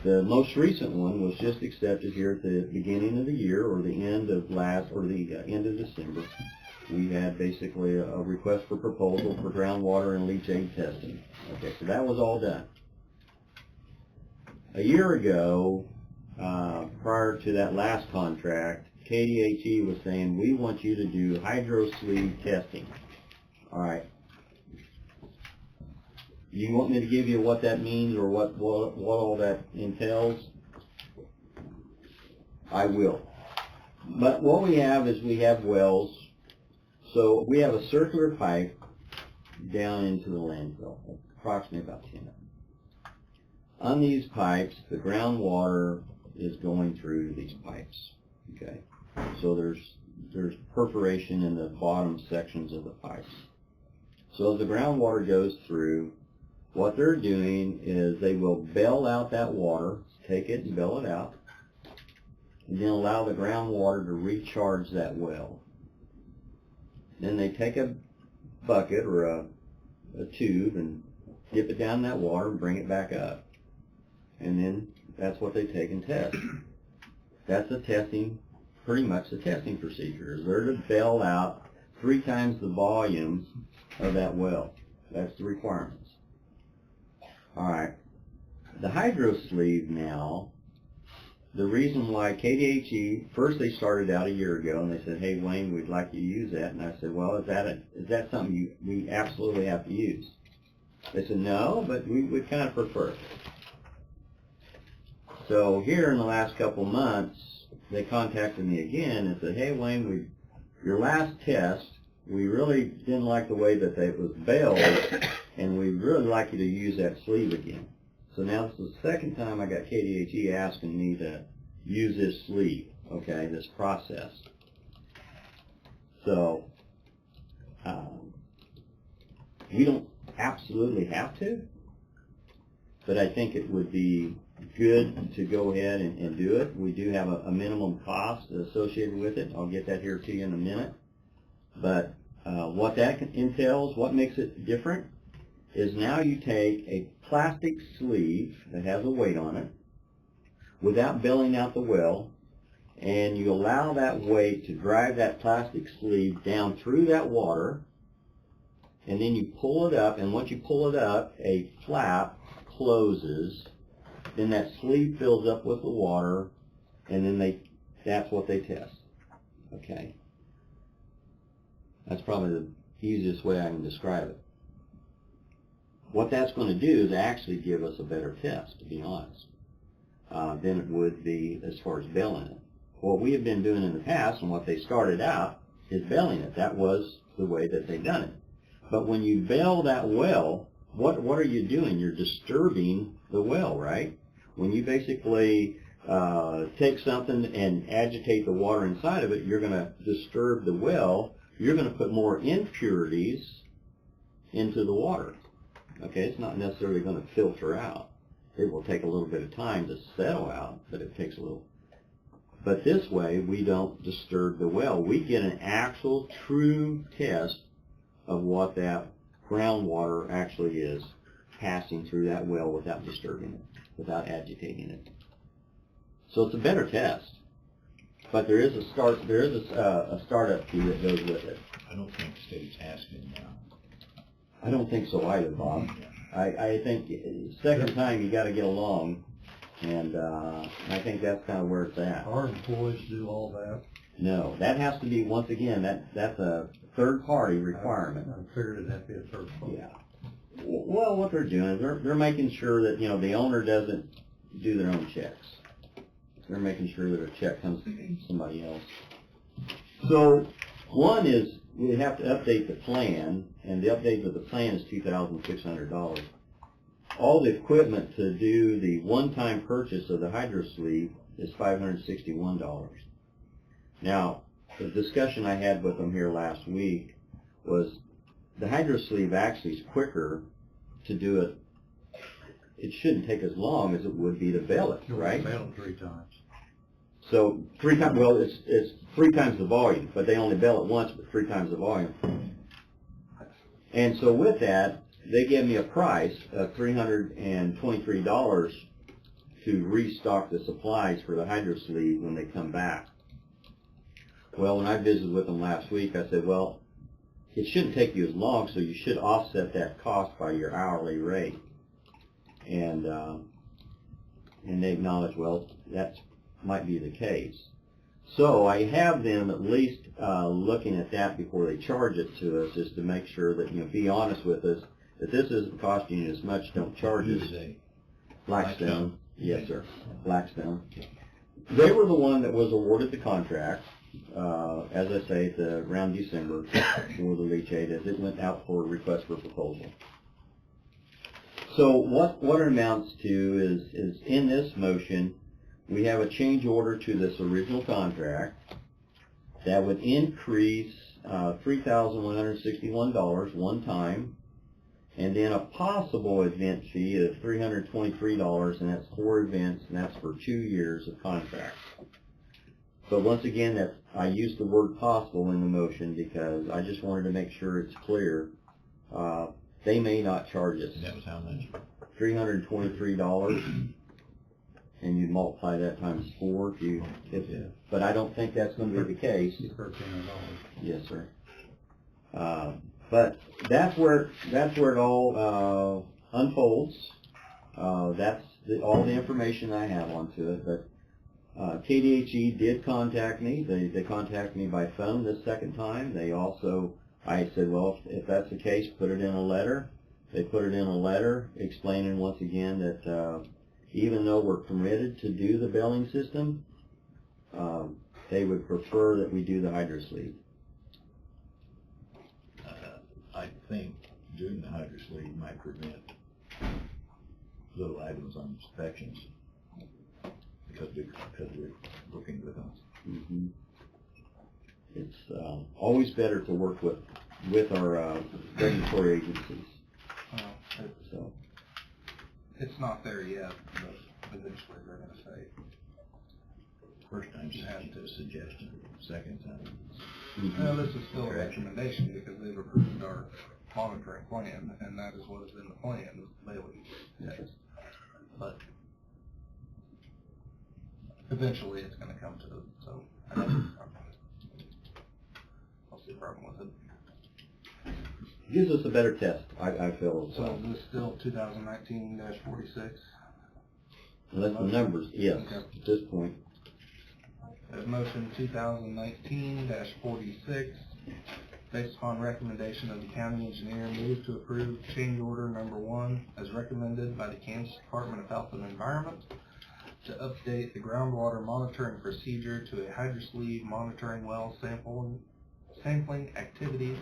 The most recent one was just accepted here at the beginning of the year, or the end of end of December. We had basically a request for proposal for groundwater and leachate testing. Okay, so that was all done. A year ago, prior to that last contract, KDHE was saying, we want you to do hydro sleeve testing. All right. You want me to give you what that means or what all that entails? I will. But what we have is we have wells. So we have a circular pipe down into the landfill, approximately about 10 of them. On these pipes, the groundwater is going through these pipes. Okay, so there's perforation in the bottom sections of the pipes. So as the groundwater goes through, what they're doing is they will bail out that water, take it and bail it out, and then allow the groundwater to recharge that well. Then they take a bucket or a tube and dip it down in that water and bring it back up. And then that's what they take and test. That's the testing, pretty much the testing procedure. They're to bail out 3 times the volume of that well. That's the requirements. All right. The hydro sleeve now, the reason why KDHE, first they started out a year ago and they said, hey Wayne, we'd like you to use that. And I said, well, is that something we absolutely have to use? They said, no, but we would kind of prefer it. So here in the last couple months, they contacted me again and said, hey Wayne, your last test, we really didn't like the way that it was bailed, and we'd really like you to use that sleeve again. So now this is the second time I got KDHE asking me to use this sleeve, okay, this process. So, we don't absolutely have to, but I think it would be good to go ahead and do it. We do have a minimum cost associated with it. I'll get that here to you in a minute. But what that entails, what makes it different, is now you take a plastic sleeve that has a weight on it without bailing out the well, and you allow that weight to drive that plastic sleeve down through that water, and then you pull it up, and once you pull it up, a flap closes, then that sleeve fills up with the water, and then that's what they test. Okay? That's probably the easiest way I can describe it. What that's going to do is actually give us a better test, to be honest, than it would be as far as bailing it. What we have been doing in the past, and what they started out, is bailing it. That was the way that they done it. But when you bail that well, what are you doing? You're disturbing the well, right? When you basically take something and agitate the water inside of it, you're going to disturb the well. You're going to put more impurities into the water. Okay, it's not necessarily going to filter out. It will take a little bit of time to settle out, but it takes a little. But this way, we don't disturb the well. We get an actual true test of what that groundwater actually is passing through that well without disturbing it, without agitating it. So it's a better test. But there is a startup fee that goes with it. I don't think the state's asking now. I don't think so either, Bob. I think second time you got to get along, and I think that's kind of where it's at. Our employees do all that. No, that has to be, once again, that's a third-party requirement. I figured it'd have to be a third party. Yeah. Well, what they're doing is they're making sure that, the owner doesn't do their own checks. They're making sure that a check comes to somebody else. So, one is we have to update the plan, and the update of the plan is $2,600. All the equipment to do the one-time purchase of the hydro sleeve is $561. Now, the discussion I had with them here last week was the hydro sleeve actually is quicker to do it. It shouldn't take as long as it would be to bail it, right? Bail it 3 times. So 3 times, well, it's 3 times the volume, but they only bail it once, but 3 times the volume. And so with that, they gave me a price of $323 to restock the supplies for the hydro sleeve when they come back. Well, when I visited with them last week, I said, well, it shouldn't take you as long, so you should offset that cost by your hourly rate. And they acknowledged, well, that might be the case. So I have them at least looking at that before they charge it to us, just to make sure that, be honest with us, that this isn't costing you as much, don't charge us. Blackstone. Yes, sir. Blackstone. They were the one that was awarded the contract, as I say, around December for the leachate, as it went out for a request for proposal. So what it amounts to is in this motion, we have a change order to this original contract that would increase $3,161 one time, and then a possible event fee of $323, and that's 4 events, and that's for 2 years of contract. But once again, I used the word possible in the motion because I just wanted to make sure it's clear. They may not charge us. And that was how much? $323, and you multiply that times 4 but I don't think that's going to be the case. $1,300. Yes, sir. But that's where it all unfolds. That's all the information I have onto it. But KDHE did contact me. They contacted me by phone this second time. I said, well, if that's the case, put it in a letter. They put it in a letter explaining once again that even though we're permitted to do the bailing system, they would prefer that we do the hydro sleeve. I think doing the hydro sleeve might prevent little items on inspections. because we're working with us. Mhm. It's always better to work with our regulatory agencies. So It's not there yet, but eventually they're gonna say, First time she had a suggestion, second time. well, this is still a recommendation because they've approved our monitoring plan, and that is what is in the plan, is the Bailey test. But eventually it's gonna come to it, so I don't see a problem with it. gives us a better test, I feel. So is this still 2019-46? Unless the numbers, yes, Okay. at this point. There's motion 2019-46, based upon recommendation of the county engineer, move to approve change order number 1 as recommended by the Kansas Department of Health and Environment to update the groundwater monitoring procedure to a hydrosleeve monitoring well sampling activities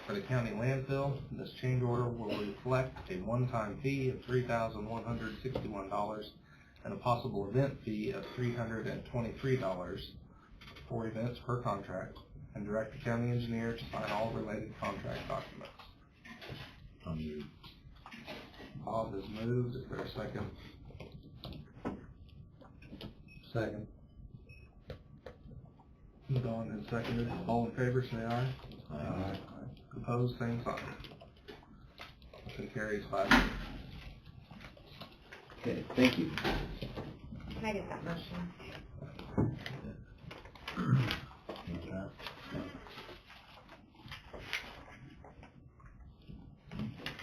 for the county landfill. This change order will reflect a one-time fee of $3,161 and a possible event fee of $323 for events per contract, and direct the county engineer to sign all related contract documents. Bob has moved. Is there a second? Second. Don has seconded. All in favor, say aye. Aye. Opposed, same sign. Motion carries 5. Okay, thank you. Can I get that motion?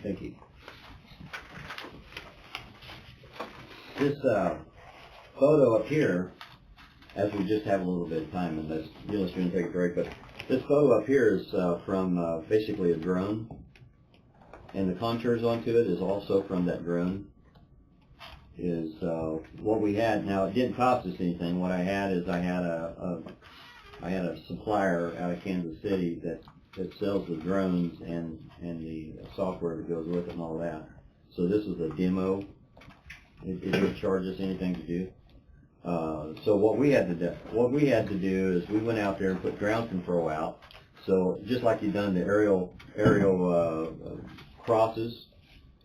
Thank you. This photo up here, as we just have a little bit of time, and let's going to take a break, but this photo up here is from basically a drone, and the contours onto it is also from that drone. Is what we had. Now, it didn't cost us anything. What I had is I had a supplier out of Kansas City that sells the drones and the software that goes with it and all that. So this is a demo. It didn't charge us anything to do. So what we had to do is we went out there and put ground control out. So just like you've done the aerial crosses,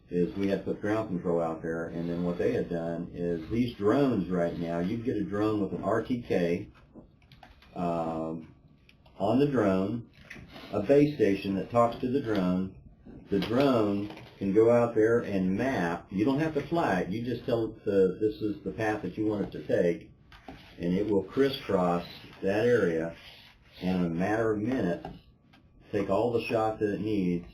is we had put ground control out there, and then what they had done is these drones right now, you get a drone with an RTK on the drone, a base station that talks to the drone. The drone can go out there and map. You don't have to fly it. You just tell it this is the path that you want it to take, and it will crisscross that area, and in a matter of minutes, take all the shots that it needs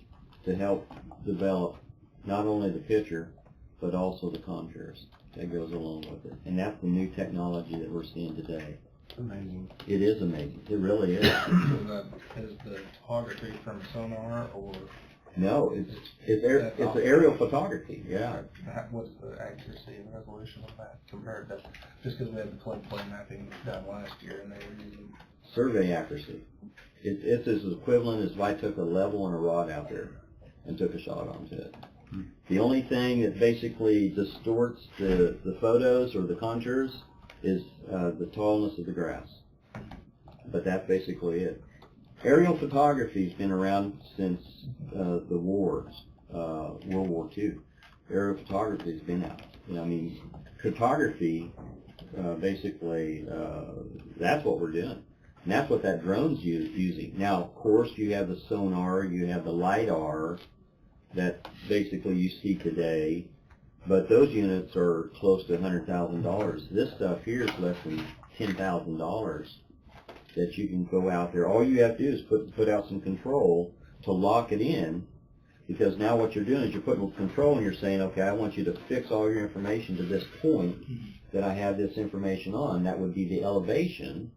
to help develop not only the picture, but also the contours that goes along with it. And that's the new technology that we're seeing today. Amazing. It is amazing. It really is. So that is the topography from sonar, or No, it's aerial photography, yeah. what's the accuracy and resolution of that compared to, just because we had the floodplain mapping done last year and they were using Survey accuracy. It's as equivalent as if I took a level and a rod out there and took a shot onto it. The only thing that basically distorts the photos or the contours is the tallness of the grass. But that's basically it. Aerial photography's been around since the wars, World War II. Aerial photography's been out. I mean, cartography, basically, that's what we're doing. And that's what that drone's using. Now, of course, you have the sonar, you have the LiDAR that basically you see today, but those units are close to $100,000. This stuff here is less than $10,000 that you can go out there. All you have to do is put out some control to lock it in, because now what you're doing is you're putting control and you're saying, okay, I want you to fix all your information to this point that I have this information on. That would be the elevation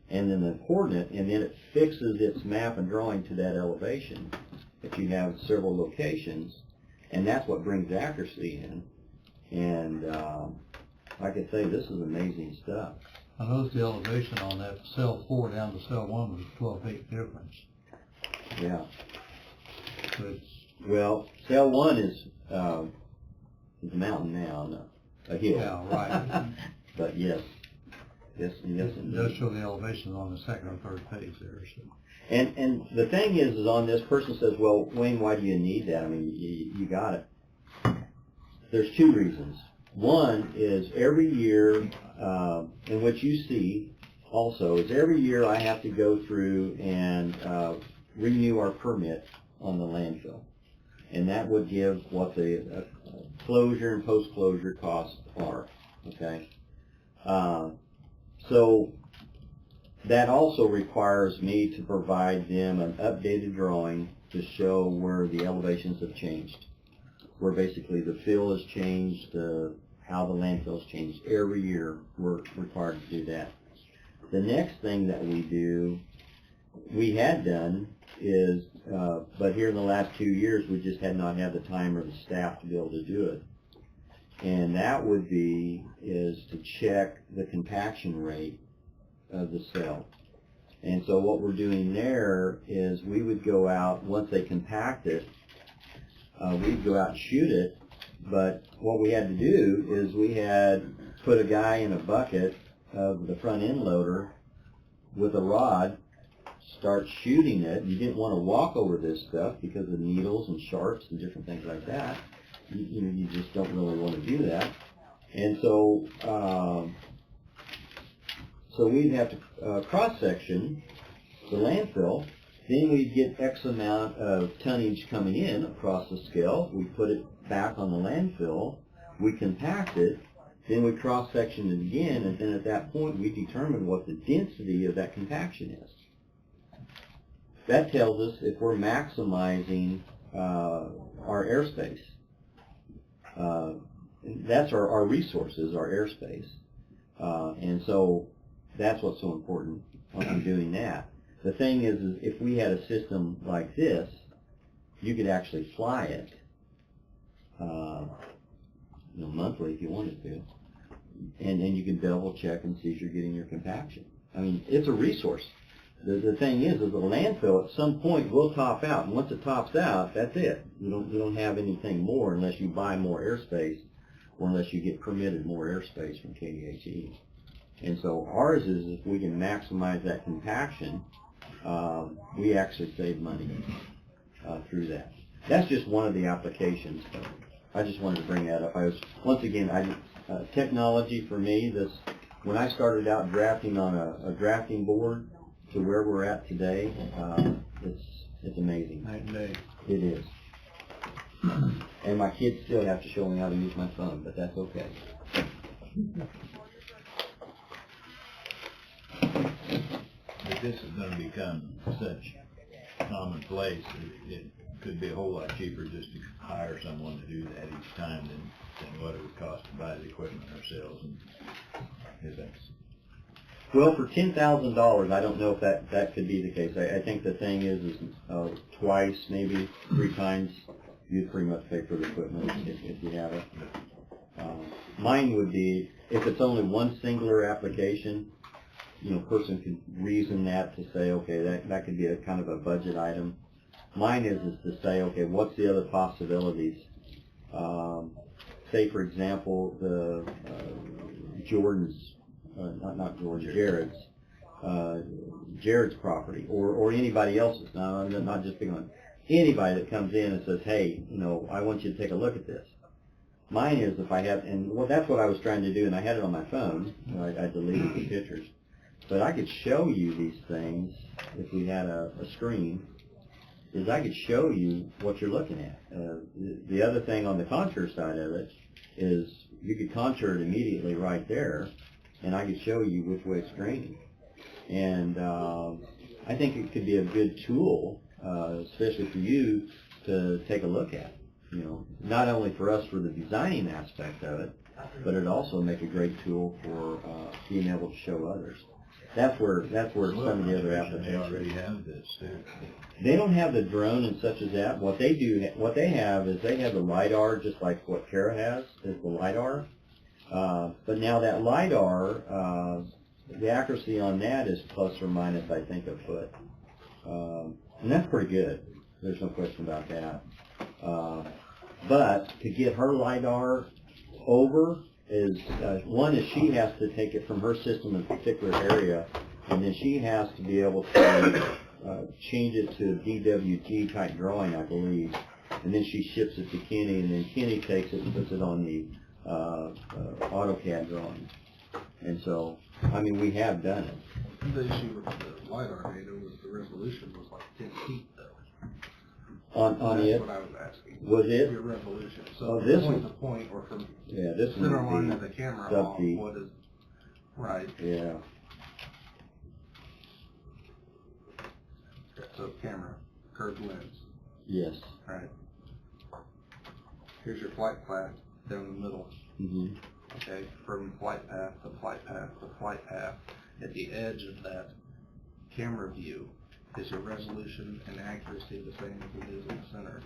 and then the coordinate, and then it fixes its map and drawing to that elevation if you have several locations, and that's what brings accuracy in. And like I say, this is amazing stuff. I noticed the elevation on that cell 4 down to cell 1 was 12 feet difference. Yeah. So it's, Well, cell 1 is a mountain now, a hill. yeah, right. But yes, Yes, It does indeed. show the elevations on the second or third page there, so. And the thing is on this person says, well, Wayne, why do you need that? I mean, you got it. There's two reasons. One is every year, and what you see also is every year I have to go through and renew our permit on the landfill. And that would give what the closure and post-closure costs are, okay? So that also requires me to provide them an updated drawing to show where the elevations have changed, where basically the fill has changed, how the landfill has changed. Every year we're required to do that. The next thing that we had done is, but here in the last 2 years we just had not had the time or the staff to be able to do it. And that would is to check the compaction rate of the cell. And so what we're doing there is we would go out, once they compact it, we'd go out and shoot it, but what we had to do is we had put a guy in a bucket of the front end loader with a rod, start shooting it. You didn't want to walk over this stuff because of needles and sharps and different things like that. You just don't really want to do that. And so so we'd have to cross-section the landfill. Then we'd get X amount of tonnage coming in across the scale. We put it back on the landfill. We compact it. Then we cross-section it again. And then at that point, we determine what the density of that compaction is. That tells us if we're maximizing our airspace. That's our resources, our airspace. And so that's what's so important on doing that. The thing is if we had a system like this, you could actually fly it monthly if you wanted to. And then you can double check and see if you're getting your compaction. I mean, it's a resource. The thing is the landfill at some point will top out. And once it tops out, that's it. You don't have anything more unless you buy more airspace or unless you get permitted more airspace from KDHE. And so ours is if we can maximize that compaction, we actually save money through that. That's just one of the applications. I just wanted to bring that up. Once again, technology for me, when I started out drafting on a drafting board to where we're at today, it's amazing. Night and day. It is. And my kids still have to show me how to use my phone, but that's okay. If this is gonna become such commonplace, it could be a whole lot cheaper just to hire someone to do that each time than what it would cost to buy the equipment ourselves. And is that Well, for $10,000, I don't know if that could be the case. I think the thing is twice, maybe 3 times, you'd pretty much pay for the equipment if you have it. Mine would be, if it's only one singular application, person could reason that to say, okay, that could be a kind of a budget item. Mine is to say, okay, what's the other possibilities? Say, for example, the Jordan's, not Jordan, Jared's property, or anybody else's. Now, I'm not just picking on anybody that comes in and says, hey, I want you to take a look at this. Mine is if I have, that's what I was trying to do, and I had it on my phone. I deleted the pictures. But I could show you these things if we had a screen, is I could show you what you're looking at. The other thing on the contour side of it is you could contour it immediately right there, and I could show you which way it's draining. And I think it could be a good tool, especially for you to take a look at. Not only for us for the designing aspect of it, but it'd also make a great tool for being able to show others. That's where some of the other applications. They already have this too. They don't have the drone and such as that. What they have is they have the LiDAR, just like what Kara has, is the LiDAR. But now that LiDAR, the accuracy on that is plus or minus, I think, a foot. And that's pretty good. There's no question about that. But to get her LiDAR over is, one is she has to take it from her system in a particular area, and then she has to be able to change it to a DWG type drawing, I believe, and then she ships it to Kenny, and then Kenny takes it and puts it on the AutoCAD drawing. And so, I mean, we have done it. The issue with the LiDAR data was the resolution was like 10 feet though. On That's it, what I was asking. was it? Your resolution. So Oh, from this point one- to point or from Yeah, this center one line would of the be camera sub off, feet. what is, right. Yeah, So camera, curved lens, yes. right. Here's your flight path down the middle. hmm Okay, from flight path to flight path to flight path, at the edge of that camera view, is your resolution and accuracy the same as it is in the center?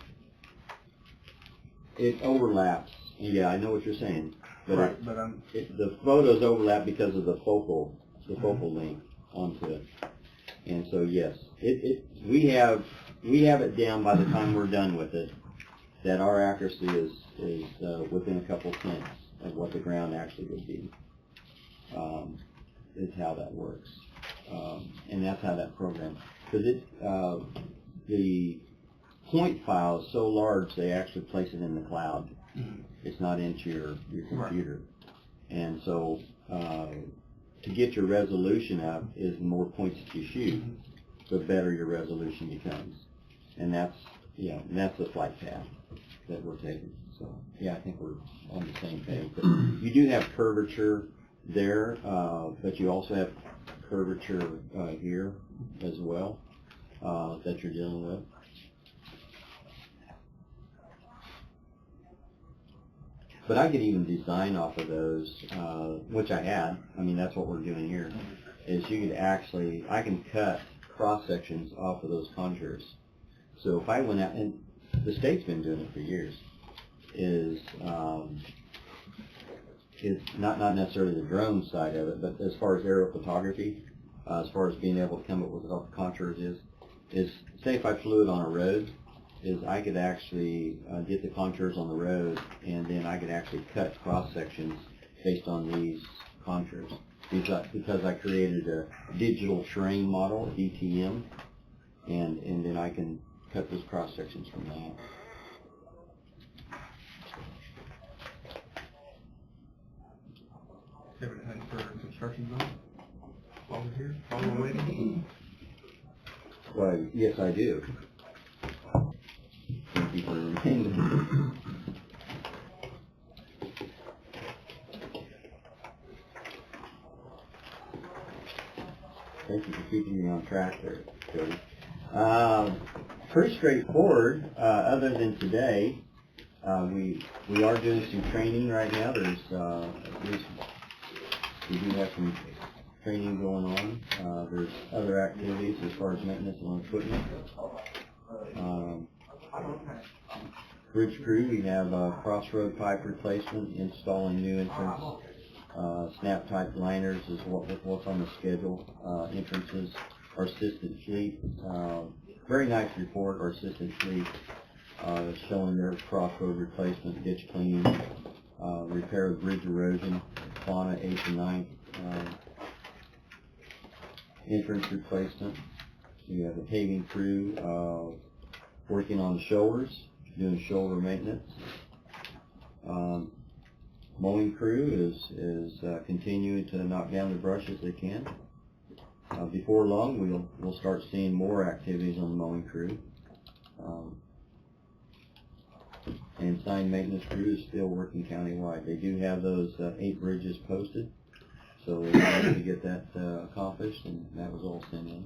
It overlaps. Yeah, I know what you're saying. But Right, but the photos overlap because of the focal length onto it. And so yes, we have it down by the time we're done with it, that our accuracy is within a couple tenths of what the ground actually would be. Is how that works, and that's how that program. Because the point file is so large, they actually place it in the cloud. It's not into your computer, and so to get your resolution up is the more points that you shoot, the better your resolution becomes, and that's the flight path that we're taking. So yeah, I think we're on the same page. But you do have curvature there, but you also have curvature here as well that you're dealing with. But I could even design off of those, which I had. I mean, that's what we're doing here, is you could actually, I can cut cross-sections off of those contours. So if I went out, and the state's been doing it for years, is not necessarily the drone side of it, but as far as aerial photography, as far as being able to come up with what the contours is say if I flew it on a road, is I could actually get the contours on the road, and then I could actually cut cross sections based on these contours. Because I created a digital terrain model, DTM, and then I can cut those cross sections from that. Everything for construction zone? While we're here, while we're waiting? Well, yes, I do. Thank you for reminding me. Thank you for keeping me on track there, Jody. Pretty straightforward, other than today. We are doing some training right now. We do have some training going on. There's other activities as far as maintenance on equipment. Bridge crew, we have crossroad pipe replacement, installing new entrance, snap type liners is what's on the schedule. Entrances, our assisted fleet. Very nice report, our assisted fleet, showing their crossroad replacement, ditch cleaning, repair of bridge erosion, fauna 8th and 9th, entrance replacement. We have a paving crew working on the shoulders, doing shoulder maintenance. Mowing crew is continuing to knock down the brush as they can. Before long, we'll start seeing more activities on the mowing crew. And sign maintenance crew is still working countywide. They do have those 8 bridges posted, so they wanted to get that accomplished, and that was all sent in.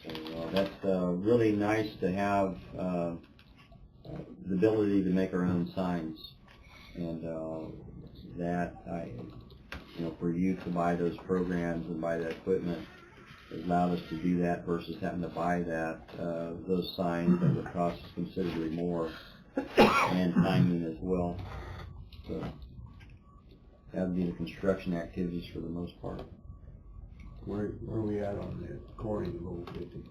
So that's really nice to have the ability to make our own signs, and for you to buy those programs and buy that equipment, it allowed us to do that versus having to buy those signs that would cost us considerably more, and timing as well. So that would be the construction activities for the most part. Where are we at on the coring of Old 50?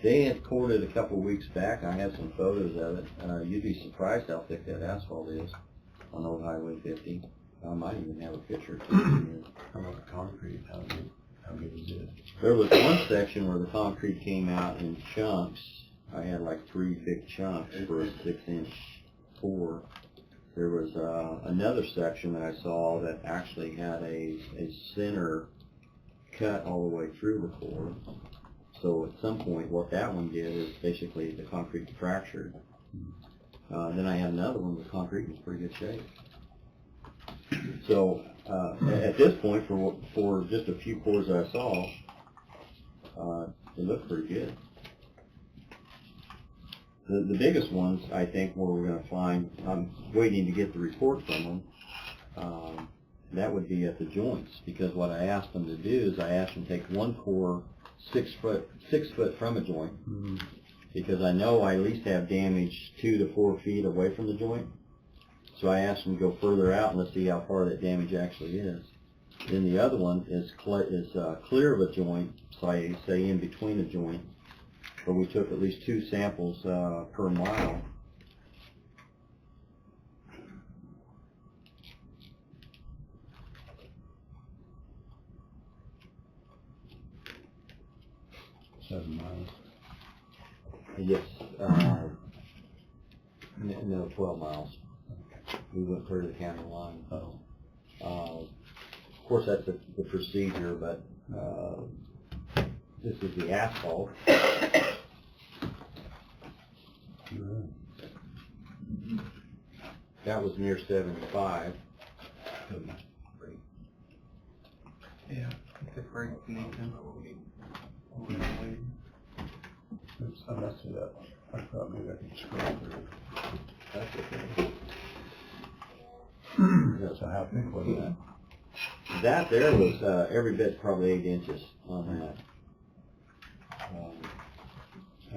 They had cored it a couple of weeks back. I have some photos of it. You'd be surprised how thick that asphalt is. on Old Highway 50. I might even have a picture or two here. How about the concrete? How good is it? There was one section where the concrete came out in chunks. I had like 3 big chunks for a 6-inch pour. There was another section that I saw that actually had a center cut all the way through the pour. So at some point, what that one did is basically the concrete fractured. Then I had another one where the concrete was in pretty good shape. So at this point, for just a few pours I saw, it looked pretty good. The biggest ones, I think, where we're going to find, I'm waiting to get the report from them, that would be at the joints, because what I asked them to do is I asked them to take one pour 6 foot from a joint, because I know I at least have damage 2 to 4 feet away from the joint. So I asked them to go further out and let's see how far that damage actually is. Then the other one is clear of a joint, so I say in between a joint, where we took at least 2 samples per mile. $7 miles. Yes, no, 12 miles. We went clear to the county line. Of course, that's the procedure, but this is the asphalt. That was near 75. Yeah, it's a great Nathan. Oops, I messed it up. I thought maybe I could scroll through. That's okay. So how big was that? That there was every bit probably 8 inches on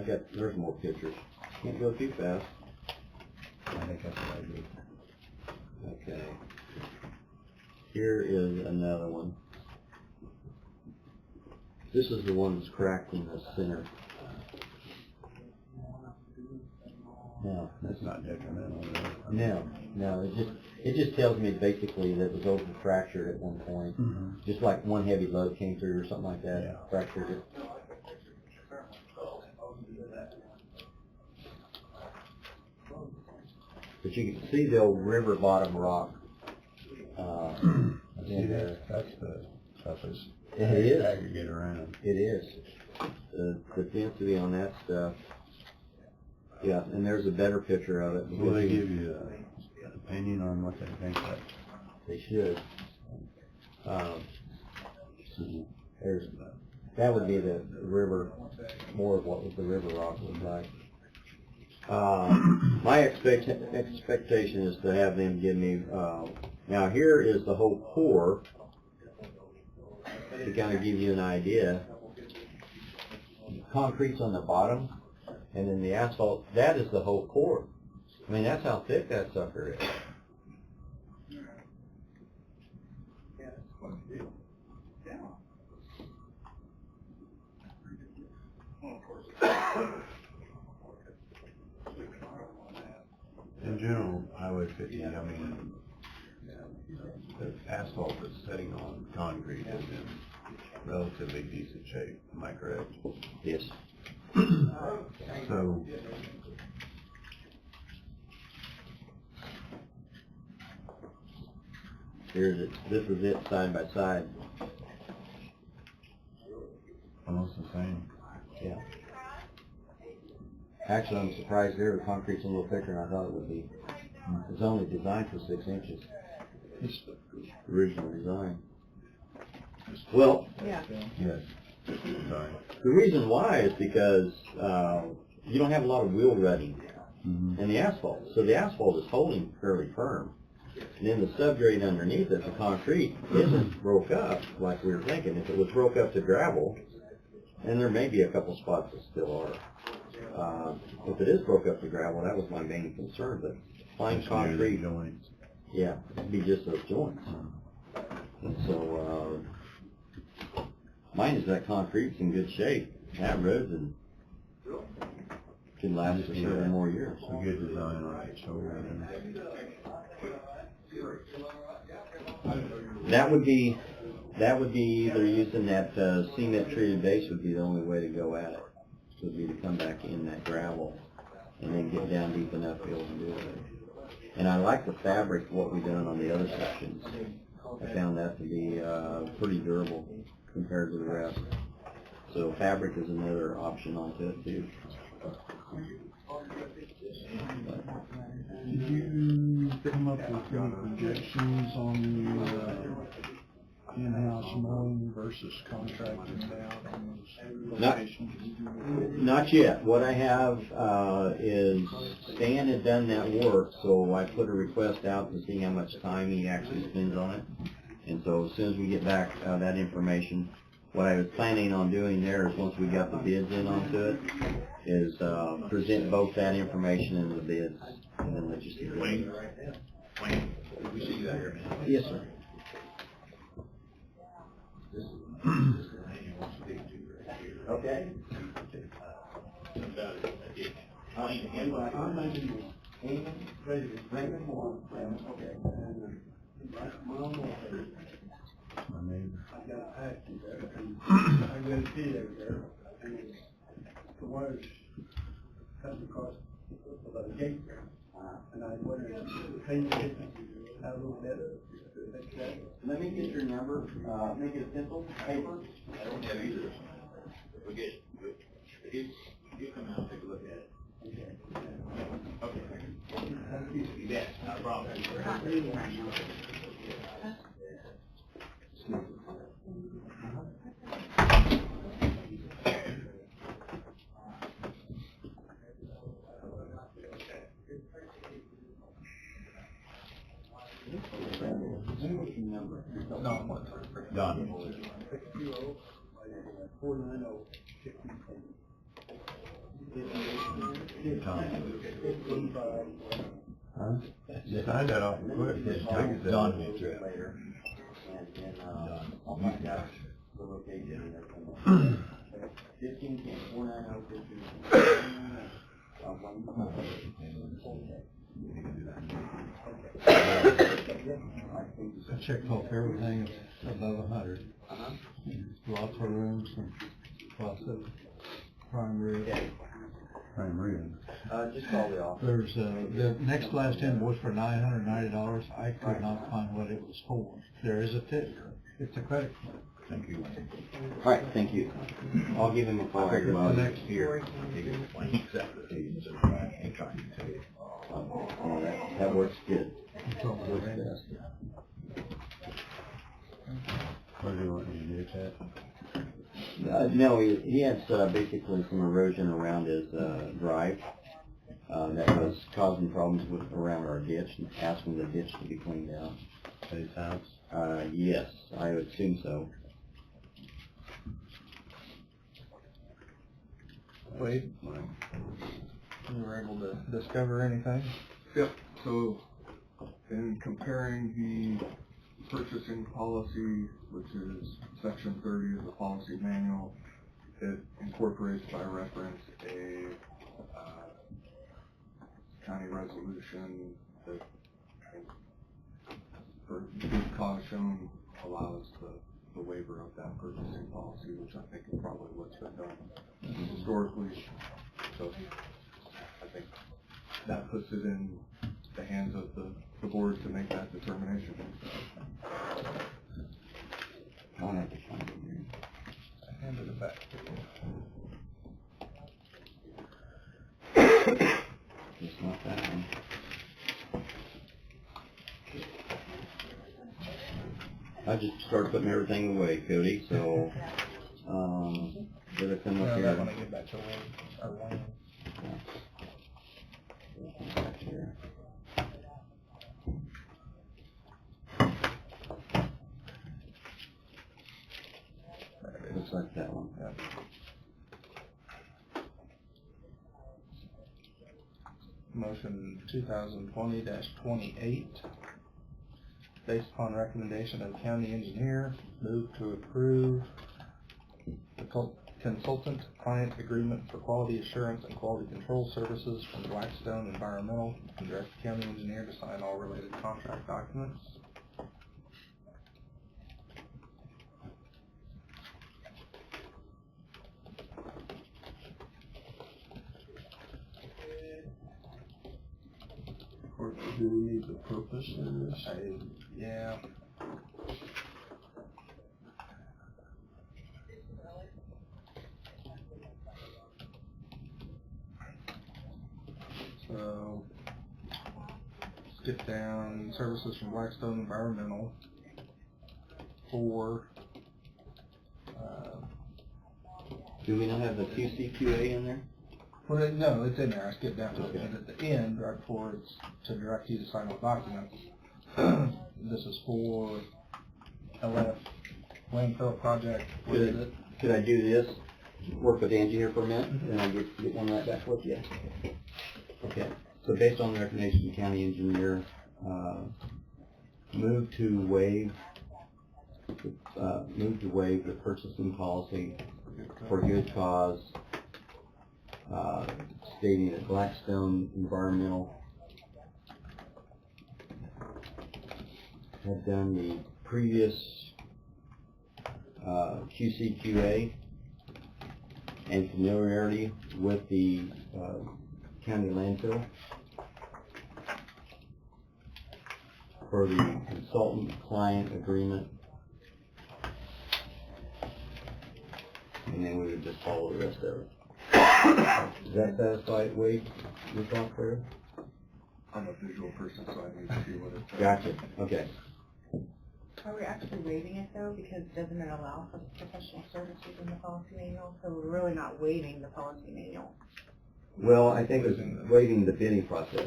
that. There's more pictures. Can't go too fast. I think that's what I did. Okay. Here is another one. This is the one that's cracked in the center. No, That's not detrimental, is it? no. It just tells me basically that it was over fractured at one point. Just like one heavy load came through or something like that, fractured it. But you can see the old river bottom rock in there. That's the toughest It is. aggregate around. It is. The density on that stuff. Yeah, and there's a better picture of it. Will they give you an opinion on what they think that? They should. That would be the river, more of what the river rock looked like. My expectation is to have them give me, now here is the whole pour, to kind of give you an idea. Concrete's on the bottom, and then the asphalt, that is the whole core. I mean, that's how thick that sucker is. In general, Highway 50, I mean, the asphalt that's sitting on concrete is in relatively decent shape, am I correct? Yes. So, Here's it. This is it side by side. almost the same. Yeah. Actually, I'm surprised there the concrete's a little thicker than I thought it would be. It's only designed for 6 inches. Original design. Well, Yeah. Yes. Sorry. the reason why is because you don't have a lot of wheel rutting in the asphalt. So the asphalt is holding fairly firm. And then the subgrade underneath it, the concrete, isn't broke up like we were thinking. If it was broke up to gravel, and there may be a couple spots that still are. If it is broke up to gravel, that was my main concern. But fine concrete, joints. yeah, it'd be just those joints. And so mine is that concrete's in good shape. That road's in can last for several more years. A good design on it, so That would be either using that cement treated base would be the only way to go at it. Would be to come back in that gravel and then get down deep enough to be able to do it. And I like the fabric, what we've done on the other sections. I found that to be pretty durable compared to the rest. So fabric is another option onto it too. Did you come up with any projections on the in-house mowing versus contracting it out on those locations? Not yet. What I have is Stan had done that work, so I put a request out to see how much time he actually spends on it. And so as soon as we get back that information, what I was planning on doing there is once we got the bids in onto it, is present both that information and the bids, and then let you see. Wayne, we see you out here, man. Yes, sir. Okay. My neighbor. I got a package there, and I got a kid over there, and the wires cutting across the gate there. And I wondered, how you get out a little bit, fix that? Let me get your number, make it a pencil, paper. I don't have either. We get, you come out and take a look at it. Okay. You bet, not a problem. Done. 490-1510. Huh? You signed that off quick. Done. Oh my gosh. The location. 1510, I checked off everything above 100. Lots of rooms and lots of primary. Just call the office. There's, the next last invoice for $990, I could not find what it was for. There is a tip, it's a credit card. Thank you. All right, thank you. I'll give him a call. The next Here. Exactly. Oh, that works good. Works best. What do you want me to do with that? No, he has basically some erosion around his drive that was causing problems around our ditch, and asking the ditch to be cleaned out. His house? Yes, I would assume so. Wade, you were able to discover anything? Yep, so in comparing the purchasing policy, which is section 30 of the policy manual, it incorporates by reference a county resolution that, for good caution, allows the waiver of that purchasing policy, which I think is probably what's been done historically. So I think that puts it in the hands of the board to make that determination. I'll have to find it here. I handed it back to you. It's not that one. I just started putting everything away, Cody, so, did it come up here? I want to get back to Wade, or Wayne. Back here. Looks like that one. Yep. Motion 2020-28, based upon recommendation of the county engineer, move to approve the consultant-client agreement for quality assurance and quality control services from Blackstone Environmental, and direct the county engineer to sign all related contract documents. Or do we need the purpose in this? Yeah. So, skip down, services from Blackstone Environmental for, Do we not have the QCQA in there? well, no, it's in there, I skipped down to it, Okay. and at the end, right before it's to direct you to sign all documents, this is for LF landfill project. What is it? Could I do this, work with Angie here for a minute, and I'll get one right back with you? Okay, so based on the recommendation of the county engineer, move to waive the purchasing policy for good cause, stating that Blackstone Environmental had done the previous QCQA and familiarity with the county landfill for the consultant-client agreement, and then we would just follow the rest of it. Does that satisfy Wade, your thought there? I'm a visual person, so I need to see what it says. Gotcha, okay. Are we actually waiving it though? Because doesn't it allow for professional services in the policy manual? So we're really not waiving the policy manual. Well, I think it's waiving the bidding process.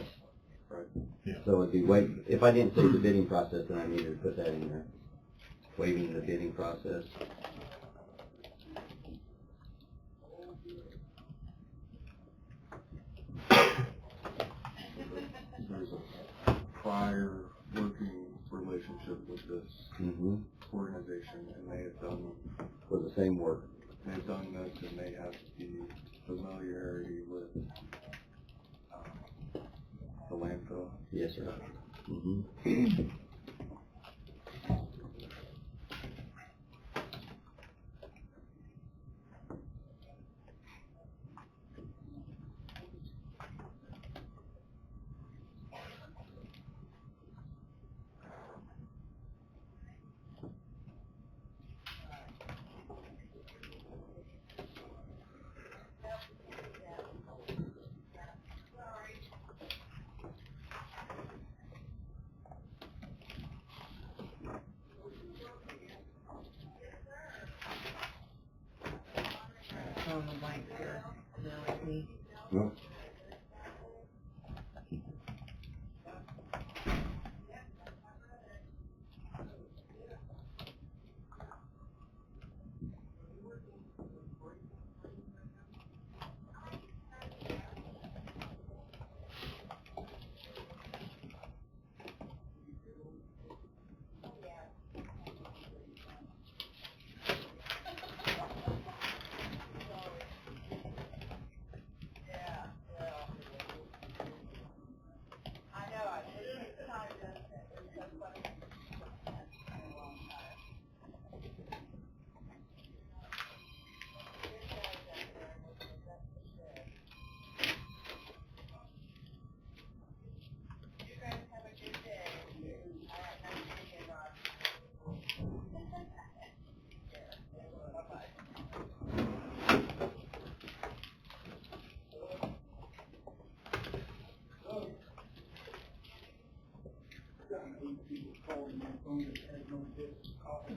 Right. Yeah. So it'd be if I didn't say the bidding process, then I needed to put that in there. Waiving the bidding process. There's a prior working relationship with this Mm-hmm. organization, and they have done, For the same work. they've done this, and they have the familiarity with the landfill. Yes, sir. Mm-hmm. Fill in the blanks here. Bear with me. Well,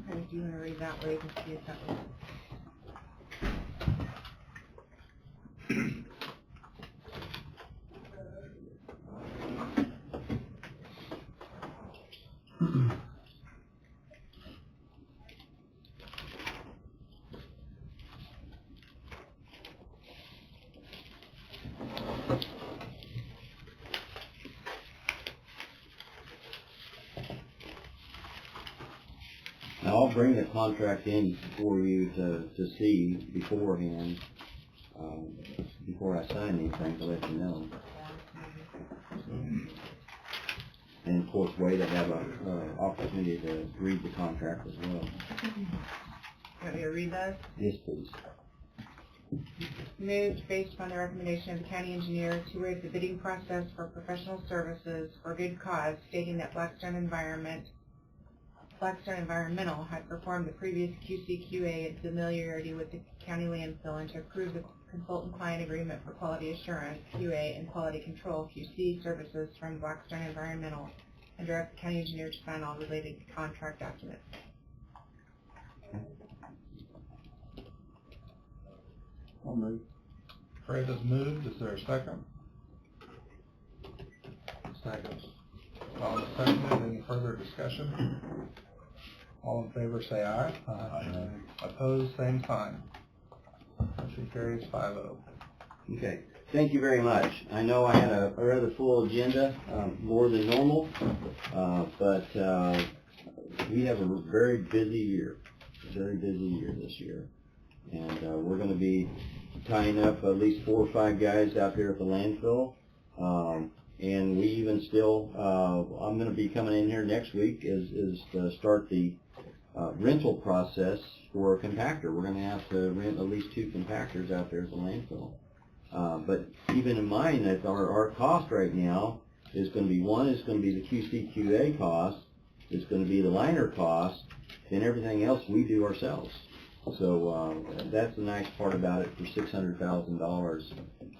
Okay, do you want to read that waive and see if that was? now, bring the contract in for you to see beforehand, before I sign anything, to let you know. And of course, Wade will have a opportunity to read the contract as well. Want me to read those? Yes, please. Moved based upon the recommendation of the county engineer to waive the bidding process for professional services for good cause, stating that Blackstone Environmental had performed the previous QC/QA in familiarity with the county landfill, and to approve the consultant-client agreement for quality assurance, QA, and quality control, QC, services from Blackstone Environmental, and direct the county engineer to sign all related contract documents. I'll move. Fred has moved. Is there a second? Second. Bob has seconded. Any further discussion? All in favor say aye. Aye. Opposed, same sign. Motion carries 5-0. Okay, thank you very much. I know I had a rather full agenda, more than normal, but we have a very busy year this year. And we're going to be tying up at least 4 or 5 guys out there at the landfill. And we even still, I'm going to be coming in here next week is to start the rental process for a compactor. We're going to have to rent at least 2 compactors out there at the landfill. But even in mind that our cost right now is going to be, one is going to be the QC/QA cost, it's going to be the liner cost, and everything else we do ourselves. So that's the nice part about it. For $600,000,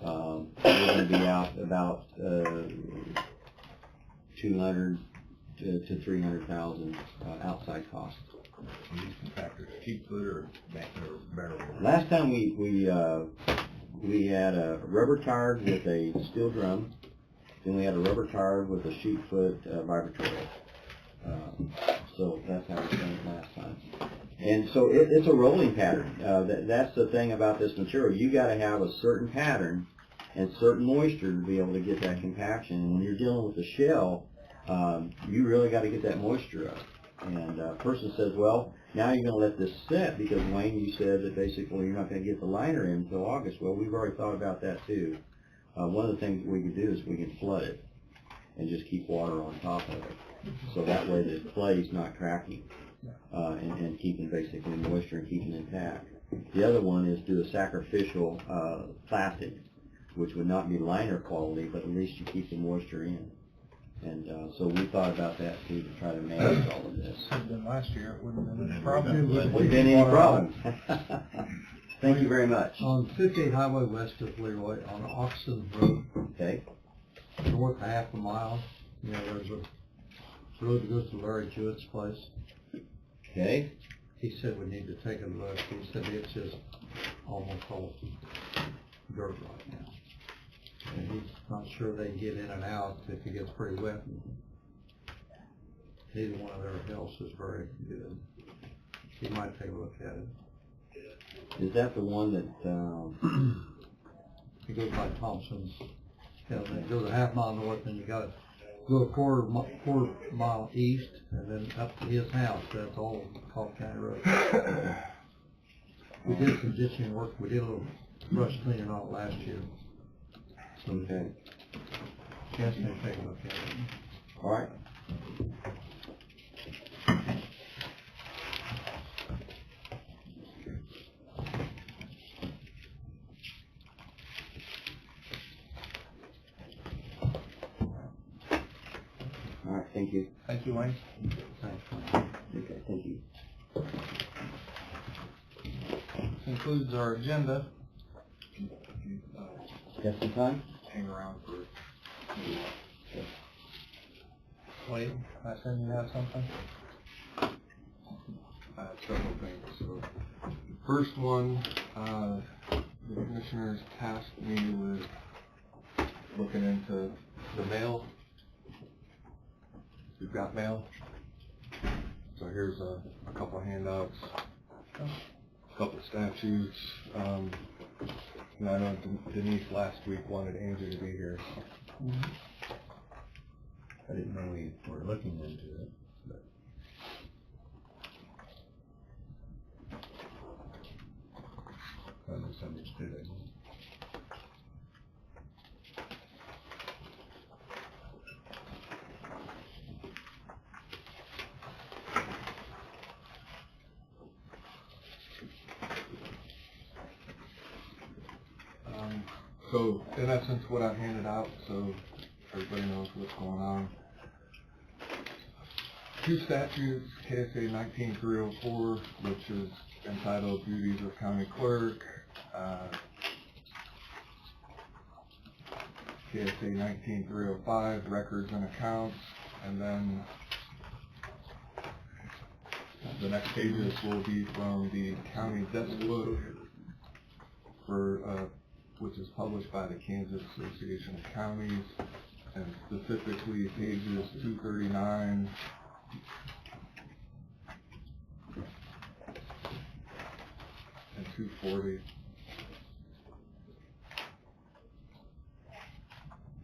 we're going to be out about $200,000 to $300,000 outside costs. These compactors, cheap foot or barrel? Last time we had a rubber tire with a steel drum, then we had a rubber tire with a sheet foot vibrator. So that's how we done it last time. And so it's a rolling pattern. That's the thing about this material. You got to have a certain pattern and certain moisture to be able to get that compaction. And when you're dealing with a shell, you really got to get that moisture up. And a person says, well, now you're going to let this set because, Wayne, you said that basically you're not going to get the liner in until August. Well, we've already thought about that too. One of the things we could do is we can flood it and just keep water on top of it. So that way the clay's not cracking. And keeping basically moisture and keeping it intact. The other one is do a sacrificial plastic, which would not be liner quality, but at least you keep the moisture in. And so we thought about that too, to try to manage all of this. Had been last year, it wouldn't have been any problem. Wouldn't been any problem. Thank you very much. On 58 Highway west of Leroy, on Oxon Road, Okay. north half a mile, there's a road that goes to Larry Jewett's place. Okay. He said we need to take a look. He said it's just almost all dirt right now. And he's not sure they can get in and out if it gets pretty wet. Neither one of their hills is very good. He might take a look at it. Is that the one that, It goes by Thompson's. It goes a half mile north, and you got to go a quarter mile east, and then up to his house. That's all Coffee County Road. We did some ditching work. We did a little brush cleaning on it last year. okay. Chance may take a look at it. All right. All right, thank you. Thank you, Wayne. Thanks. Okay, thank you. This concludes our agenda. Got some time? Hang around for, Wade, I assume you have something? several things. So, first one, the commissioners tasked me with looking into the mail. We've got mail. So here's a couple of handouts, a couple of statutes. And I know Denise last week wanted Andrew to be here. I didn't know we were looking into it. send this to them. So in essence, what I've handed out, so everybody knows what's going on. Two statutes, KSA 19304, which is entitled Duties of County Clerk, KSA 19305, Records and Accounts, and then the next pages will be from the county desk book for which is published by the Kansas Association of Counties, and specifically pages 239 and 240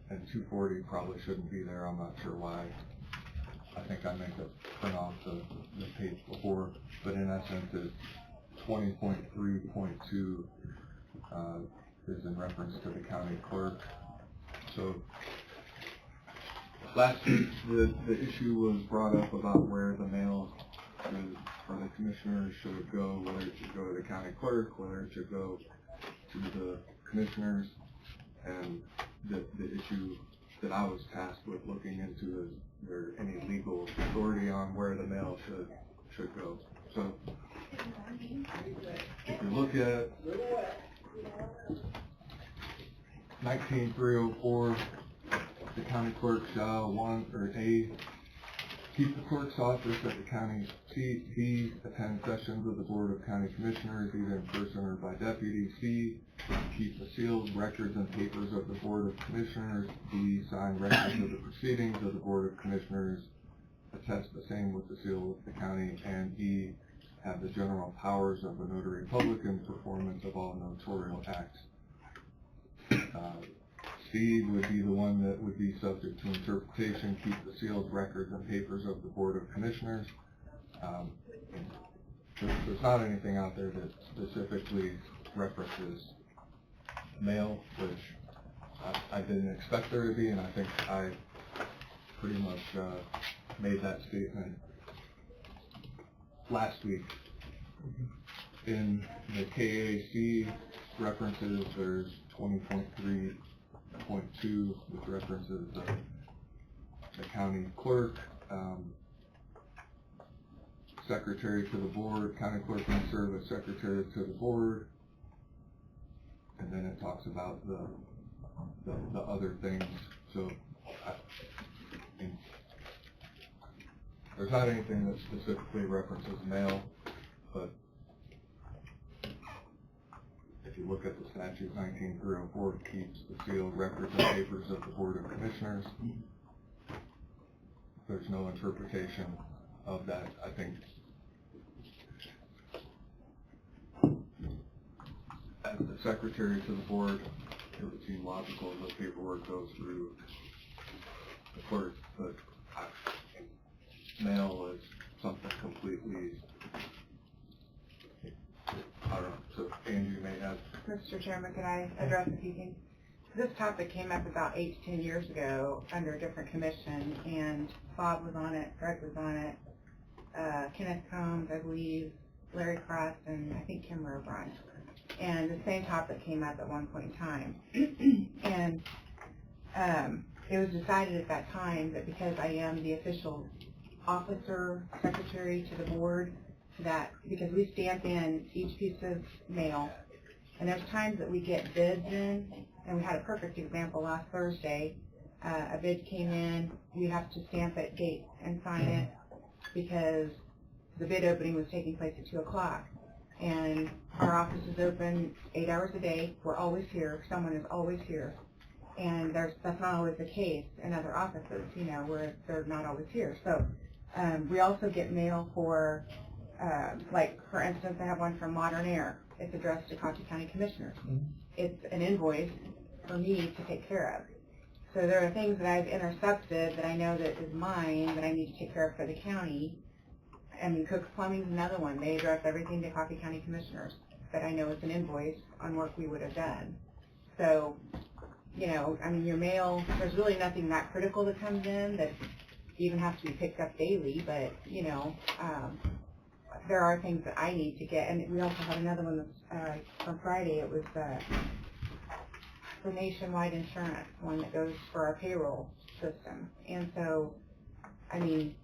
and 240 probably shouldn't be there. I'm not sure why. I think I meant to print off the page before, but in essence it's 20.3.2 is in reference to the county clerk. So last week the issue was brought up about where the mail for the commissioners should go, whether it should go to the county clerk, whether it should go to the commissioners, and the issue that I was tasked with looking into is there any legal authority on where the mail should go. So if you look at 19304, the county clerk shall keep the clerk's office at the county seat. B, attend sessions of the Board of County Commissioners either in person or by deputy. C, keep the seals, records, and papers of the Board of Commissioners. D, sign records of the proceedings of the Board of Commissioners. Attest the same with the seal of the county. And E, have the general powers of a notary public in performance of all notarial acts. C would be the one that would be subject to interpretation, keep the seals, records, and papers of the Board of Commissioners. There's not anything out there that specifically references mail, which I didn't expect there to be, and I think I pretty much made that statement last week. In the KAC references, there's 20.3.2, which references the county clerk, secretary to the board. County clerk may serve as secretary to the board, and then it talks about the other things. So there's not anything that specifically references mail, but if you look at the statute 19304, it keeps the sealed records and papers of the Board of Commissioners. There's no interpretation of that. I think as the secretary to the board, it would seem logical that paperwork goes through the clerk, but mail is something completely, I don't know. So Angie may have. Mr. Chairman, can I address a few things? This topic came up about 8 to 10 years ago under a different commission, and Bob was on it, Greg was on it, Kenneth Combs, I believe, Larry Cross, and I think Kimber O'Brien. And the same topic came up at one point in time. And it was decided at that time that because I am the official officer, secretary to the board, that because we stamp in each piece of mail, and there's times that we get bids in, and we had a perfect example last Thursday. A bid came in, you have to stamp it, gate, and sign it because the bid opening was taking place at 2 o'clock. And our office is open 8 hours a day. We're always here. Someone is always here. And that's not always the case in other offices, you know, where they're not always here. So we also get mail for, like, for instance, I have one from Modern Air. It's addressed to Coffee County Commissioners. It's an invoice for me to take care of. So there are things that I've intercepted that I know that is mine that I need to take care of for the county. I mean, Cook's Plumbing is another one. They address everything to Coffee County Commissioners. that I know is an invoice on work we would have done. So, you know, I mean, your mail, there's really nothing that critical that comes in that even has to be picked up daily, but, you know, there are things that I need to get, and we also have another one that's, from Friday, it was, the nationwide insurance one that goes for our payroll system. And so, I mean,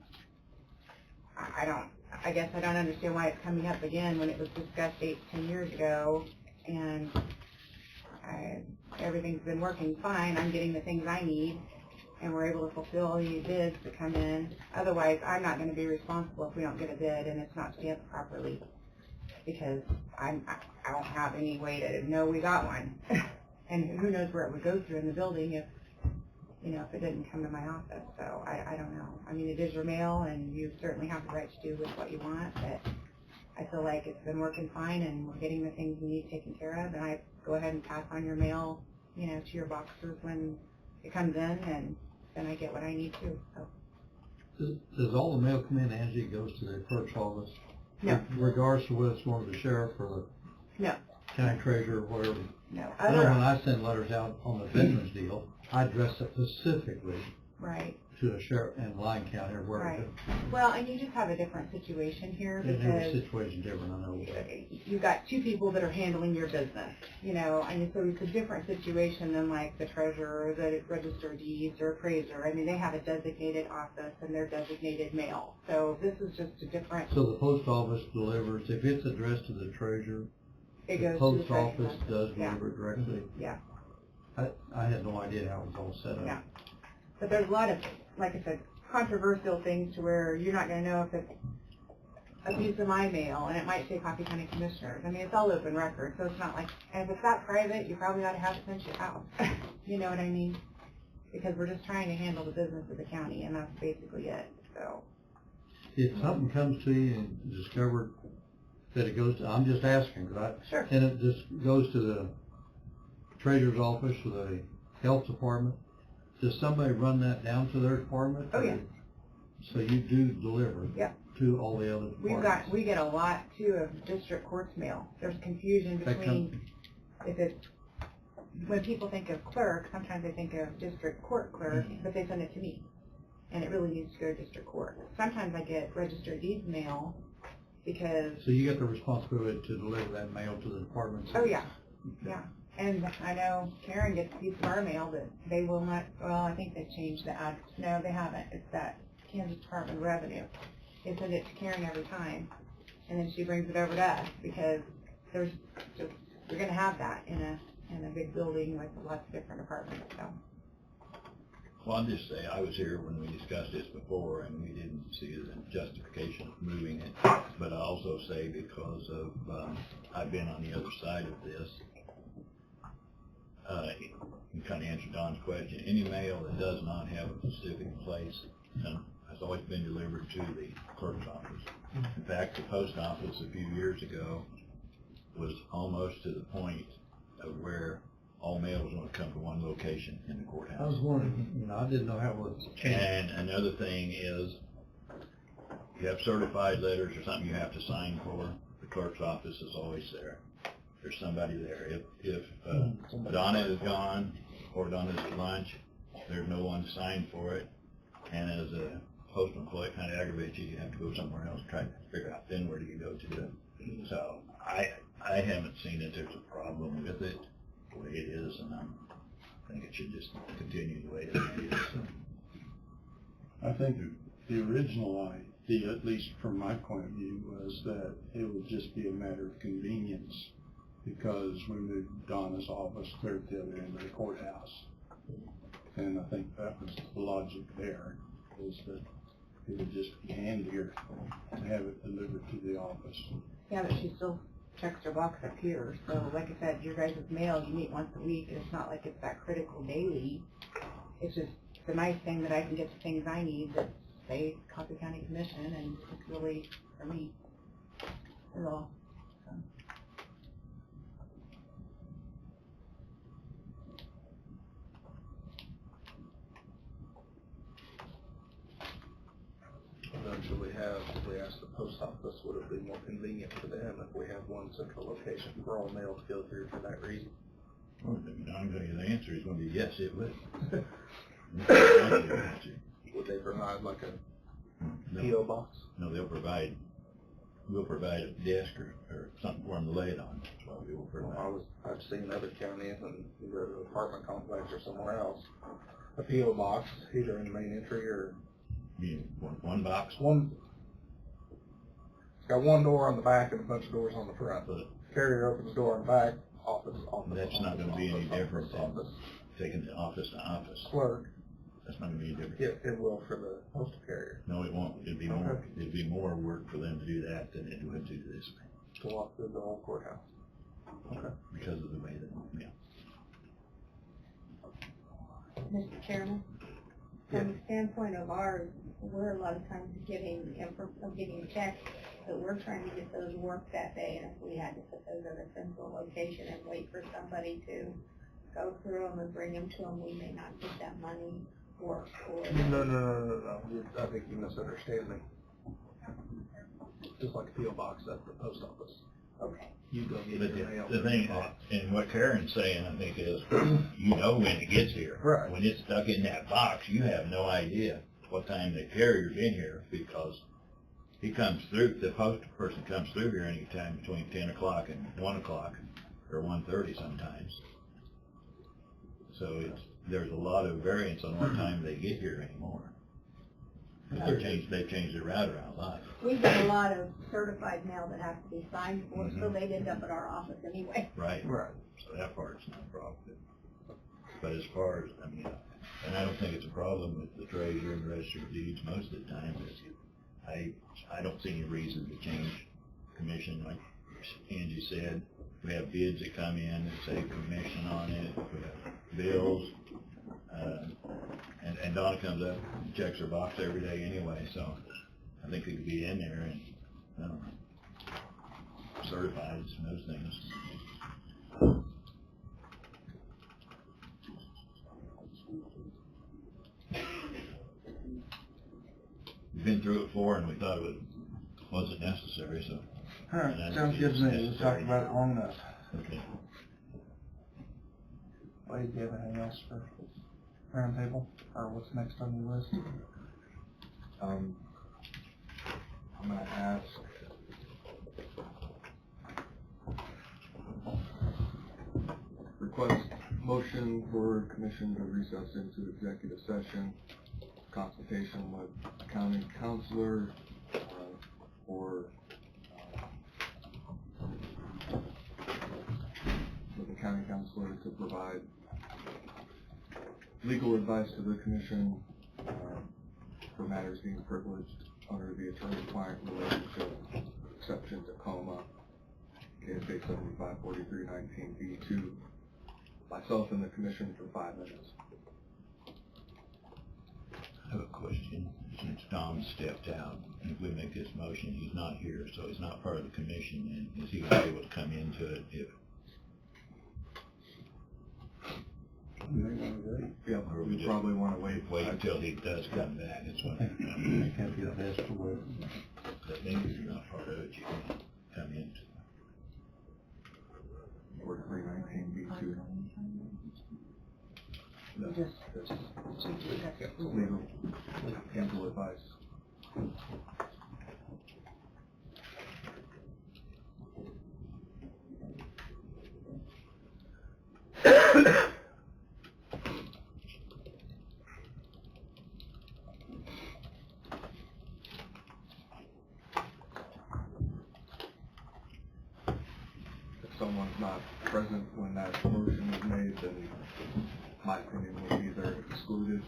I guess I don't understand why it's coming up again when it was discussed 8 to 10 years ago, and everything's been working fine. I'm getting the things I need, and we're able to fulfill any bids that come in. Otherwise, I'm not going to be responsible if we don't get a bid and it's not stamped properly, because I don't have any way to know we got one. And who knows where it would go through in the building if, you know, if it didn't come to my office. So I don't know. I mean, it is your mail, and you certainly have the right to do with what you want, but I feel like it's been working fine, and we're getting the things we need taken care of, and I go ahead and pass on your mail, you know, to your boxes when it comes in, and then I get what I need to. So. Does all the mail come in, Angie, it goes to the clerk's office? No. Regardless of whether it's going to the sheriff or the No. county treasurer or whatever? No. I know when I send letters out on the veterans deal, I address it specifically Right. to a sheriff in Lyon County or wherever. Right. Well, and you just have a different situation here And every because situation's different, I know. you've got two people that are handling your business, you know, and so it's a different situation than like the treasurer, the register of deeds, or appraiser. I mean, they have a designated office and their designated mail. So this is just a different. So the post office delivers, if it's addressed to the treasurer, It the goes to post the treasurer's office does Yeah. deliver it directly? Yeah. I had no idea how it was all set up. Yeah. But there's a lot of, like I said, controversial things to where you're not going to know if it's a piece of my mail, and it might say Coffee County Commissioners. I mean, it's all open record, so it's not like, and if it's that private, you probably ought to have it sent to your house. You know what I mean? Because we're just trying to handle the business of the county, and that's basically it, so. If something comes to you and discovered that it goes to, I'm just asking, 'cause Sure. and it just goes to the treasurer's office or the health department, does somebody run that down to their department? Oh, yeah. So you do deliver Yep. to all the other departments? We get a lot, too, of district court's mail. There's confusion That between, if it's, when people think of clerk, sometimes they think of district court clerk, but they send it to me. And it really needs to go to district court. Sometimes I get registered deeds mail because, So you get the responsibility to deliver that mail to the departments? oh, yeah, yeah. And I know Karen gets a piece of our mail that they will not, well, I think they've changed the address. No, they haven't. It's that Kansas Department of Revenue. They send it to Karen every time, and then she brings it over to us because there's just, you're gonna have that in a big building with lots of different departments, so. Well, I'll just say, I was here when we discussed this before, and we didn't see the justification of moving it. But I also say because of, I've been on the other side of this, you kind of answered Don's question. Any mail that does not have a specific place has always been delivered to the clerk's office. In fact, the post office a few years ago was almost to the point of where all mail was going to come to one location in the courthouse. I was wondering, I didn't know how it was changed. And another thing is, you have certified letters or something you have to sign for, the clerk's office is always there. There's somebody there. If Donna is gone or Donna's at lunch, there's no one to sign for it. And as a postal employee, it kind of aggravates you. You have to go somewhere else and try to figure out then where do you go to. So I haven't seen that there's a problem with it the way it is, and I think it should just continue the way it is. I think the original idea, at least from my point of view, was that it would just be a matter of convenience because we moved Donna's office clear at the other end of the courthouse. And I think that was the logic there, is that it would just be handier to have it delivered to the office. Yeah, but she still checks her box up here, so like I said, your guys' mail, you meet once a week, and it's not like it's that critical daily. It's just the nice thing that I can get the things I need that say Coffee County Commission, and it's really, for me, is all. So. Eventually we asked the post office, would it be more convenient for them if we have one central location for all mail to go through for that reason? Well, I'm going to, the answer is going to be yes, it would. Would they provide like a No. P.O. box? No, we'll provide a desk or something for them to lay it on. That's what we will Well, provide. I've seen other counties, and you go to an apartment complex or somewhere else, a P.O. box, either in the main entry or You want one box? it's got one door on the back and a bunch of doors on the front. But Carrier opens the door on the back, office. that's not going to be any office, different than office. taking the office to office. Clerk, That's not going to be any different. it will for the postal carrier. No, it won't. It'd be more, it'd be more work for them to do that than it would do this To walk through the whole courthouse. Okay. because of the way that, yeah. Mr. Chairman, from the standpoint of ours, we're a lot of times getting checks, but we're trying to get those worked that day, and if we had to put those at a central location and wait for somebody to go through them and bring them to them, we may not get that money worked or. No. I think you misunderstand me. Just like a P.O. box at the post office. Okay. You go get But your mail. the thing, and what Karen's saying, I think, is you know when it gets here. Right. When it's stuck in that box, you have no idea what time the carrier's in here because he comes through, the post person comes through here anytime between 10 o'clock and 1 o'clock or 1:30 sometimes. So there's a lot of variance on what time they get here anymore. 'Cause they've changed the route around a lot. We get a lot of certified mail that has to be signed for, so they'd end up at our office anyway. Right. Right. So that part's not a problem. But as far as, I mean, and I don't think it's a problem with the treasurer and the register of deeds most of the time, but I don't see any reason to change commission. Like Angie said, we have bids that come in that say commission on it, we have bills, and Donna comes up and checks her box every day anyway, so I think it could be in there and, I don't know, certified and those things. We've been through it before and we thought it wasn't necessary, so. All right, And I sounds think good to it's me. We've necessary. talked about it long enough. Okay. Wade, do you have anything else for roundtable, or what's next on your list? I'm gonna ask request motion for commission to recess into executive session, consultation with county counselor, or with the county counselor to provide legal advice to the commission for matters deemed privileged under the attorney-client relationship exception to COMA, KSA 754319B2, myself and the commission for 5 minutes. I have a question. Since Tom stepped out, if we make this motion, he's not here, so he's not part of the commission, and is he gonna be able to come into it if? Yeah, Or we just probably want to wait. Wait until he does come back, that's what I'm It can't be the best to wait. I think if you're not part of it, you can come into it. For 319B2. Legal advice. If someone's not present when that motion is made, then my opinion would be they're excluded.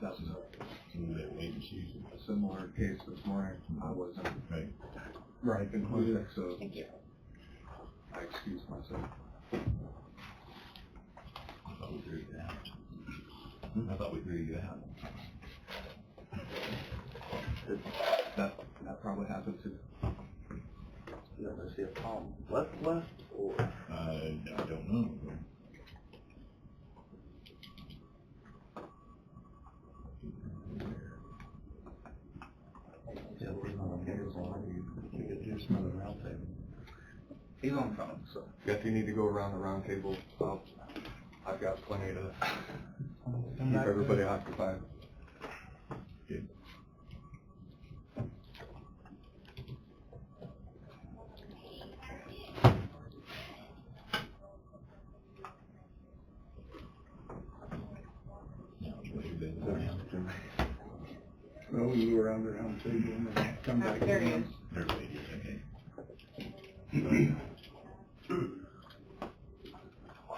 That's We'll let wait and see. a similar case this morning. I wasn't Right. included, so Thank you. I excused myself. I thought we threw you out. I thought we threw you out. That probably happened too. You ever see a palm left, or? I don't know. He's on the phone, so. If you need to go around the round table, I've got plenty to Come keep back everybody there. occupied. Now it's what you've been doing. Well, we go around the round table and then come back. There he is. There's what it is, okay.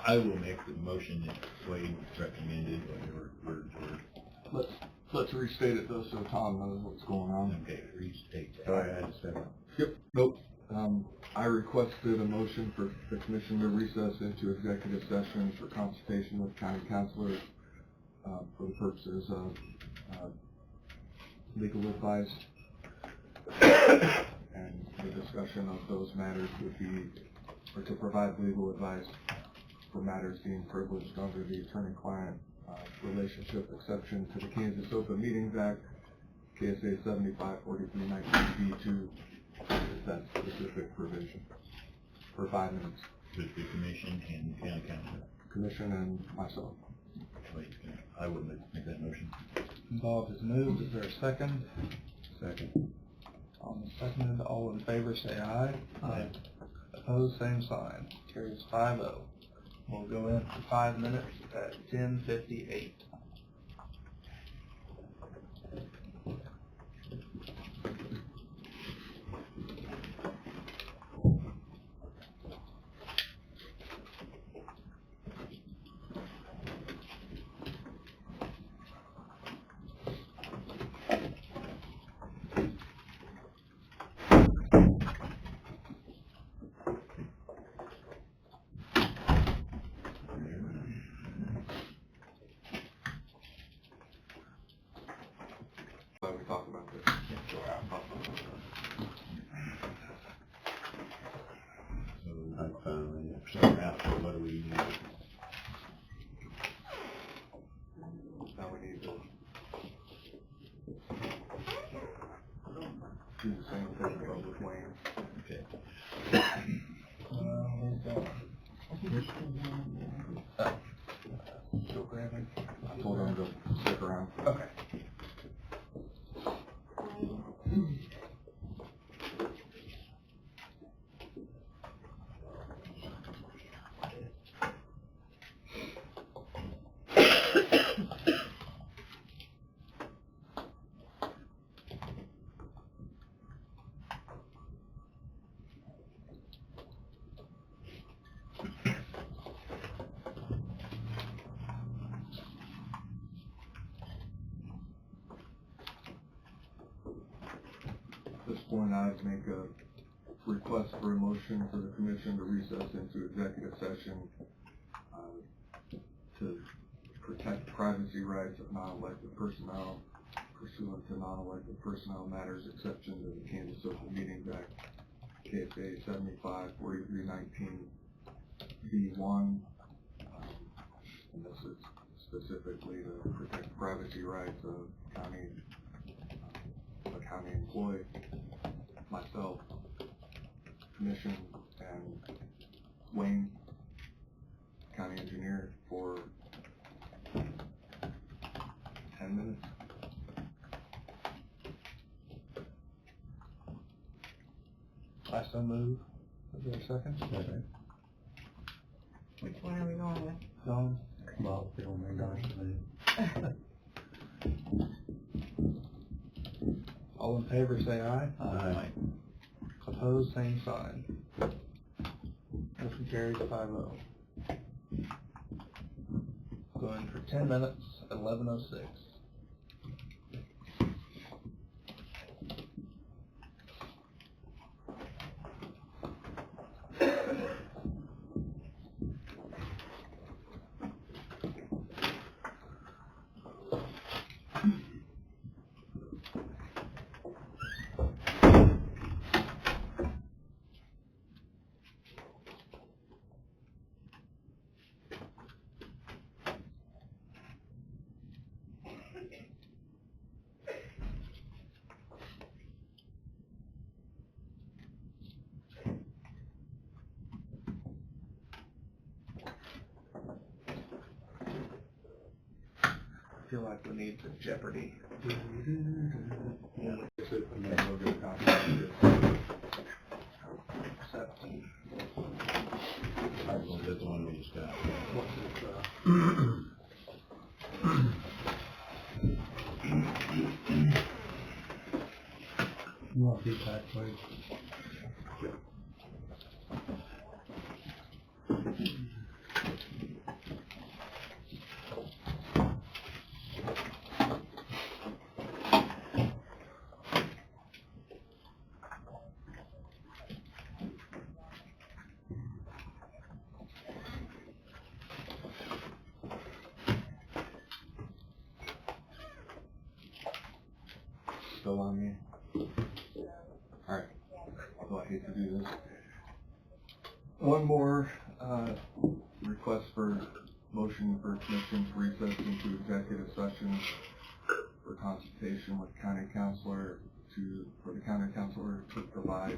I will make the motion that Wade recommended, or, Let's restate it though, so Tom knows what's going on. okay, restate that. Sorry, I had to step up. Yep, nope. I requested a motion for the commission to recess into executive session for consultation with county counselors, for the purposes of, legal advice. And the discussion of those matters would be, or to provide legal advice for matters deemed privileged under the attorney-client, relationship exception to the Kansas Open Meetings Act, KSA 754319B2, is that specific provision, for 5 minutes. With the commission and county council. Commission and myself. Wait, I will make that motion. Bob has moved. Is there a second? Second. On the second, all in favor say aye. Aye. Opposed, same sign. Carries 5-0. We'll go in for 5 minutes at 10:58. Glad we talked about this. So, I'm fine with so now, so what do we need? Now we need to do the same thing with Wayne. Okay. Still grabbing. I told him to stick around. Okay. At this point, I'd make a request for a motion for the commission to recess into executive session to protect privacy rights of non-elected personnel pursuant to non-elected personnel matters exception to the Kansas Open Meetings Act, KSA 754319B1. And this is specifically to protect privacy rights of a county employee, myself, commission, and Wayne, county engineer, for 10 minutes. I so move. Is there a second? Second. Which one are we going with? John? Bob, if you don't mind, All in favor say aye. Aye. Opposed, same sign. Motion carries 5-0. Going for 10 minutes at 11:06. feel like we need the Jeopardy. And then we'll get a copy of this. 17. That's the one we just got. You want these back, please? Still on me? Alright, although I hate to do this. One more, request for motion for commission to recess into executive session for consultation with county counselor for the county counselor to provide,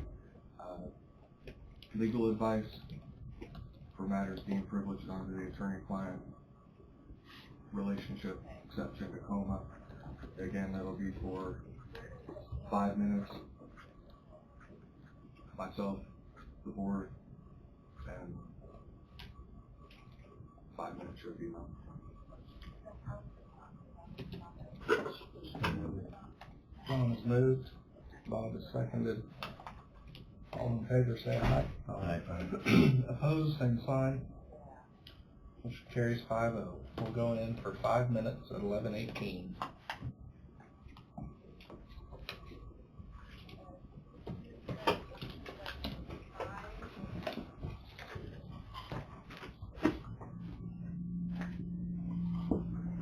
legal advice for matters deemed privileged under the attorney-client relationship exception to COMA. Again, that'll be for 5 minutes. Myself, the board, and 5 minutes should be enough. Ron has moved. Bob has seconded. All in favor, say aye. Aye. Opposed, same sign. Motion carries 5-0. We'll go in for 5 minutes at 11:18.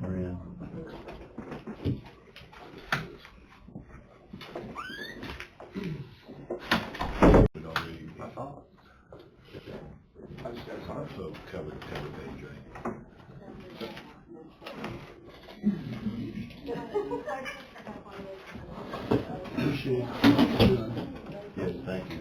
We're in. We'd already, I thought. I just got signed. so cover page, right? Appreciate it. Yes, thank you.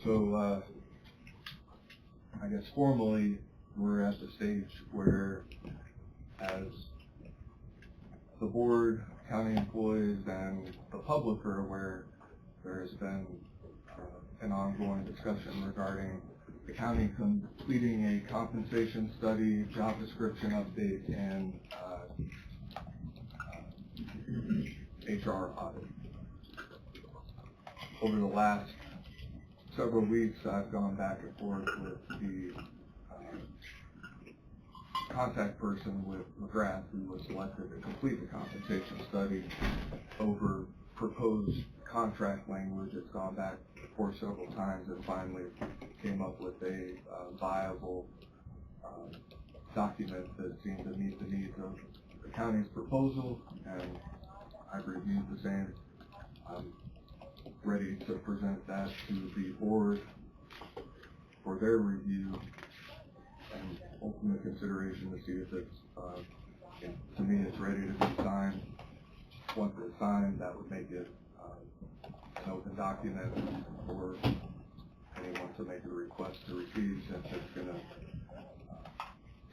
So, I guess formally, we're at the stage where, as the board, county employees, and the public are aware, there has been an ongoing discussion regarding the county completing a compensation study, job description update, and HR audit. Over the last several weeks, I've gone back and forth with the contact person with McGrath, who was selected to complete the compensation study, over proposed contract language. It's gone back and forth several times and finally came up with a viable document that seemed to meet the needs of the county's proposal, and I've reviewed the same. I'm ready to present that to the board for their review and ultimate consideration to see if it's, to me, it's ready to be signed. Once it's signed, that would make it an open document for anyone to make a request to receive, since it's going to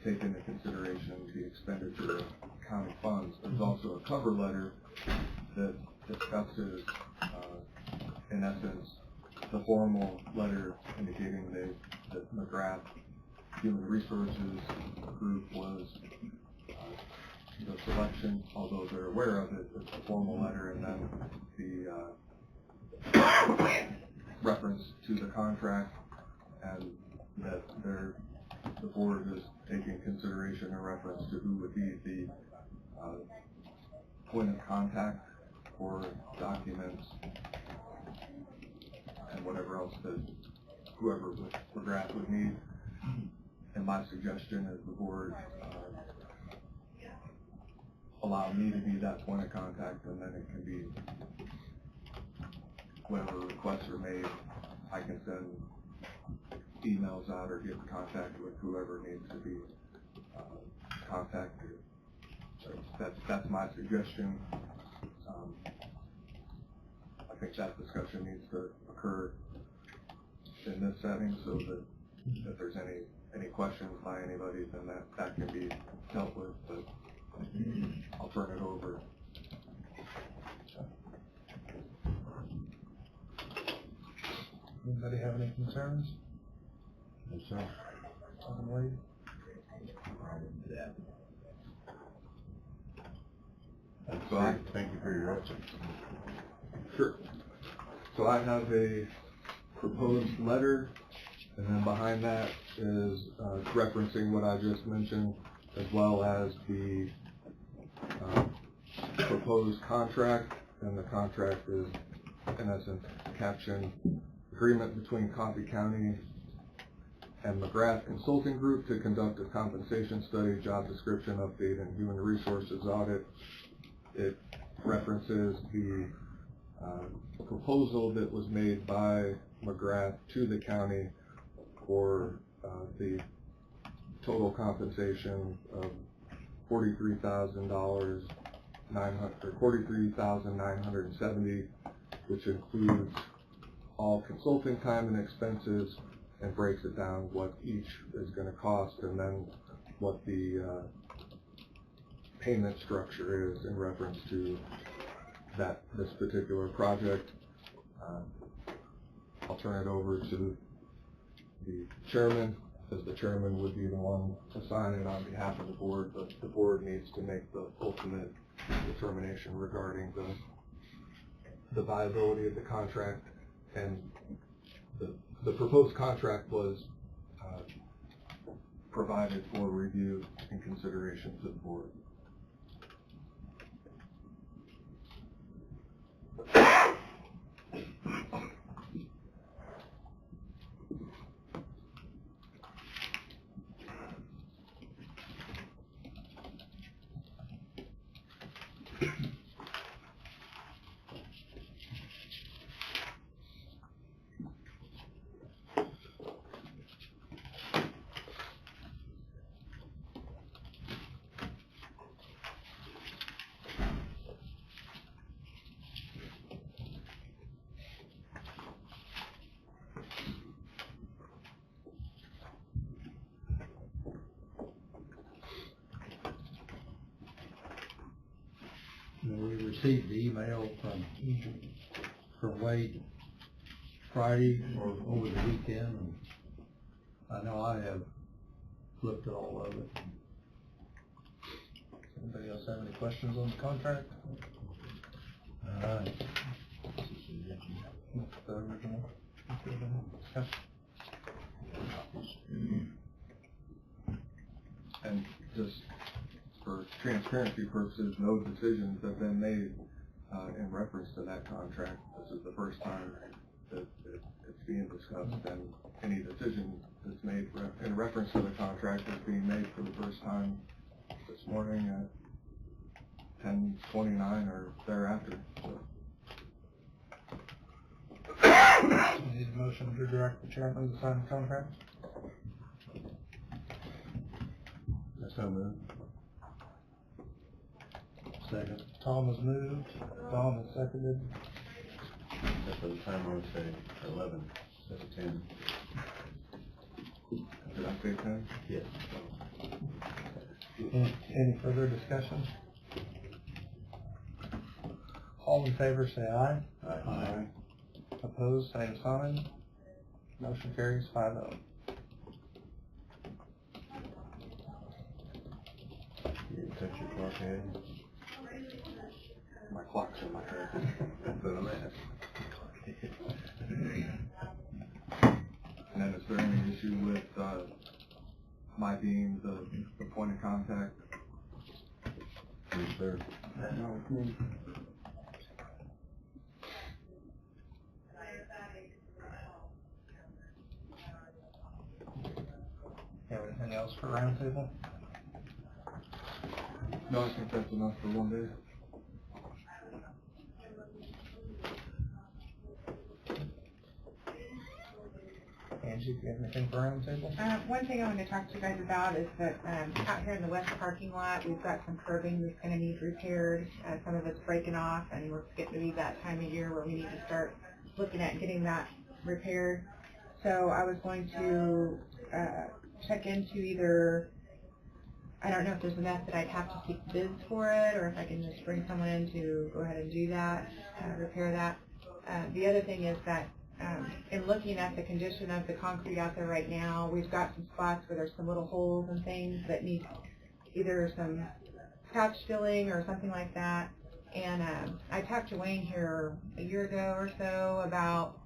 take into consideration the expenditure of county funds. There's also a cover letter that discusses, in essence, the formal letter indicating that McGrath Human Resources Group was the selection, although they're aware of it. It's a formal letter, and then the reference to the contract, and that the board is taking consideration in reference to who would be the point of contact for documents and whatever else that whoever McGrath would need. And my suggestion is the board allow me to be that point of contact, and then it can be whenever requests are made, I can send emails out or get in contact with whoever needs to be contacted. So that's my suggestion. I think that discussion needs to occur in this setting so that if there's any questions by anybody, then that can be dealt with, but I'll turn it over. Anybody have any concerns? Yes, sir. Alderman Wade? So Thank you for your answer. Sure. So I have a proposed letter, and then behind that is referencing what I just mentioned, as well as the proposed contract, and the contract is, in essence, captioned agreement between Coffee County and McGrath Consulting Group to conduct a compensation study, job description update, and human resources audit. It references the proposal that was made by McGrath to the county for the total compensation of $43,970, which includes all consulting time and expenses, and breaks it down what each is going to cost, and then what the payment structure is in reference to this particular project. I'll turn it over to the chairman, as the chairman would be the one to sign it on behalf of the board, but the board needs to make the ultimate determination regarding the viability of the contract. And the proposed contract was provided for review and consideration to the board. We received the email from Wade Friday or over the weekend, and I know I have looked at all of it. Anybody else have any questions on the contract? All right. The original. Okay. And just for transparency purposes, no decisions have been made in reference to that contract. This is the first time that it's being discussed, and any decision that's made in reference to the contract is being made for the first time this morning at 10:29 or thereafter. So. Need a motion to direct the chairman to sign the contract? That's so moved. Second. Tom has moved, Don has seconded. That's the time I would say 11, instead of 10. Did I say 10? Yes. Any further discussion? All in favor say aye. Aye. Opposed, same sign. Motion carries 5-0. You touch your clock head. My clock's in my head. That's what I'm at. And then is there any issue with my being the point of contact? Yes, sir. Have anything else for roundtable? No, I think that's enough for one day. Angie, if you have anything for roundtable? One thing I want to talk to you guys about is that out here in the west parking lot, we've got some curbing that's going to need repaired. Some of it's breaking off, and we're getting to be that time of year where we need to start looking at getting that repaired. So I was going to check into either, I don't know if there's enough that I'd have to seek bids for it, or if I can just bring someone in to go ahead and do that, repair that. The other thing is that in looking at the condition of the concrete out there right now, we've got some spots where there's some little holes and things that need either some patch filling or something like that. And I talked to Wayne here a year ago or so about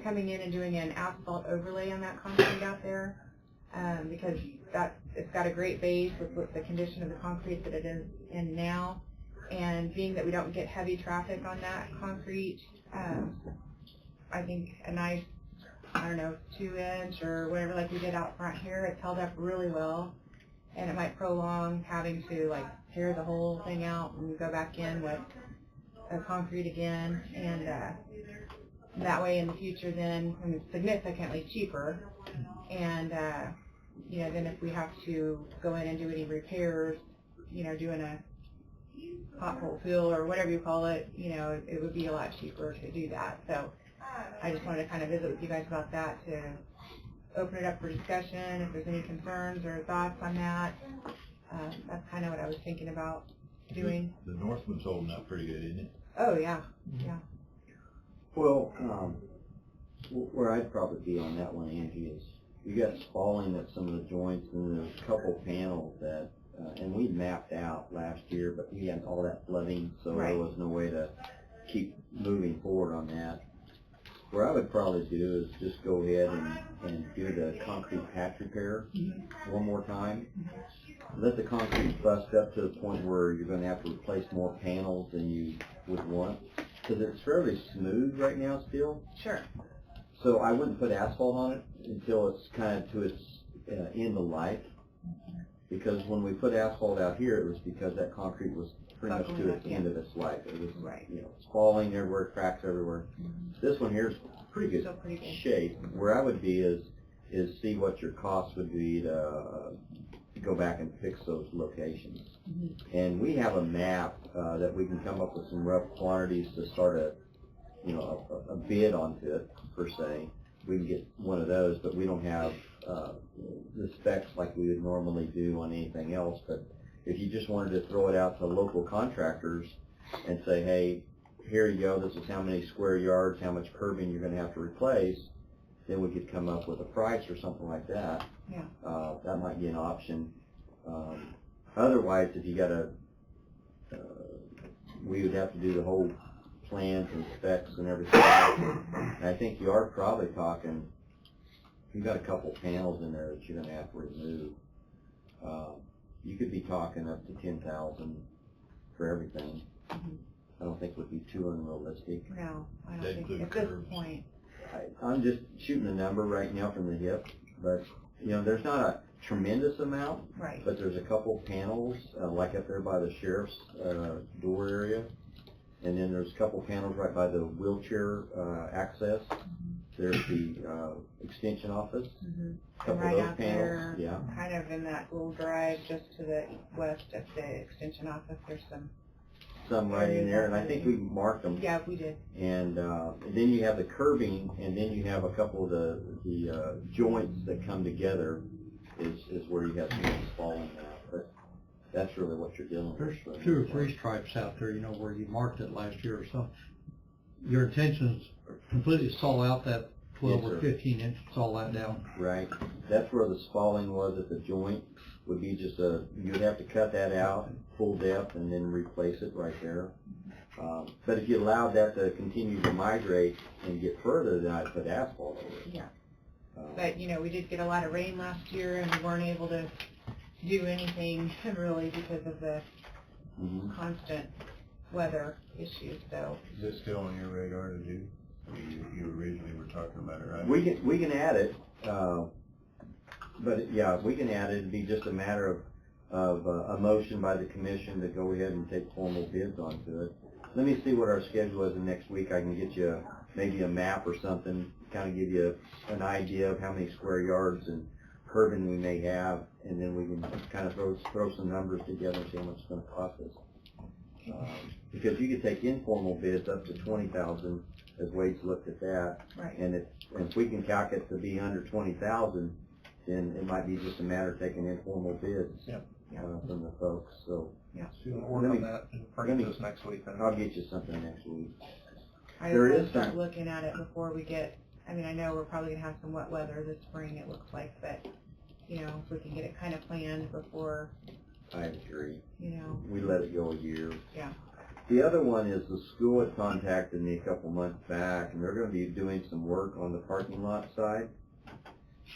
coming in and doing an asphalt overlay on that concrete out there, because it's got a great base with the condition of the concrete that it is in now. And being that we don't get heavy traffic on that concrete, I think a nice, 2-inch or whatever like we did out front here, it's held up really well. And it might prolong having to like tear the whole thing out and go back in with concrete again. And that way in the future then, when it's significantly cheaper, and then if we have to go in and do any repairs, doing a pothole fill or whatever you call it, it would be a lot cheaper to do that. So I just wanted to kind of visit with you guys about that, to open it up for discussion, if there's any concerns or thoughts on that. That's kind of what I was thinking about doing. The Northman's holding up pretty good, isn't it? Oh, yeah, yeah. Well, where I'd probably be on that one, Angie, is you got spalling at some of the joints, and there's a couple panels that, and we mapped out last year, but we had all that flooding, so Right. there was no way to keep moving forward on that. What I would probably do is just go ahead and do the concrete patch repair one more time. Let the concrete bust up to the point where you're going to have to replace more panels than you would want, because it's fairly smooth right now still. Sure. So I wouldn't put asphalt on it until it's kind of to its end of life, because when we put asphalt out here, it was because that concrete was pretty much to its end of its life. It was, it's falling everywhere, cracks everywhere. This one here is pretty good Still pretty good. shape. Where I would be is see what your cost would be to go back and fix those locations. And we have a map that we can come up with some rough quantities to start a bid onto it, per se. We can get one of those, but we don't have the specs like we would normally do on anything else. But if you just wanted to throw it out to local contractors and say, hey, here you go, this is how many square yards, how much curbing you're going to have to replace, then we could come up with a price or something like that. Yeah. That might be an option. Otherwise, if you got we would have to do the whole plans and specs and everything else. And I think you are probably talking, you've got a couple panels in there that you're going to have to remove. You could be talking up to $10,000 for everything. I don't think it would be too unrealistic. No, I don't They think include at this curbs. point. I'm just shooting a number right now from the hip, but there's not a tremendous amount, Right. but there's a couple panels, like up there by the sheriff's door area, and then there's a couple panels right by the wheelchair access. There's the extension office. And Couple right of those out panels, there, yeah. kind of in that little drive just to the west of the extension office, there's Some right in there, and I think we marked them. yeah, we did. And then you have the curbing, and then you have a couple of the joints that come together is where you have some falling out. But that's really what you're dealing with. There's 2 or 3 stripes out there, where you marked it last year or something. Your intentions are completely saw out that 12 Yes, or sir. 15 inch, saw that down. Right. That's where the spalling was at the joint. Would be just you'd have to cut that out full depth and then replace it right there. But if you allowed that to continue to migrate and get further, then I'd put asphalt over it. Yeah. But, we did get a lot of rain last year, and we weren't able to do anything really because of the constant weather issues, so. Is this still on your radar to do? You originally were talking about it, right? We can add it, but yeah, we can add it. It'd be just a matter of a motion by the commission to go ahead and take formal bids onto it. Let me see what our schedule is, and next week I can get you maybe a map or something, kind of give you an idea of how many square yards and curbing we may have, and then we can kind of throw some numbers together and see how much it's going to cost us. Because you could take informal bids up to 20,000, as Wade's looked at that, Right. and if we can calc it to be under 20,000, then it might be just a matter of taking informal bids Yep. from the folks. So So you can work on that and bring it to us next week then. I'll get you something next week. I There just want is to start some- looking at it before we get, I mean, I know we're probably gonna have some wet weather this spring, it looks like, but, you know, if we can get it kind of planned before, I agree. you know, We let it go a year. yeah. The other one is the school had contacted me a couple months back, and they're going to be doing some work on the parking lot side.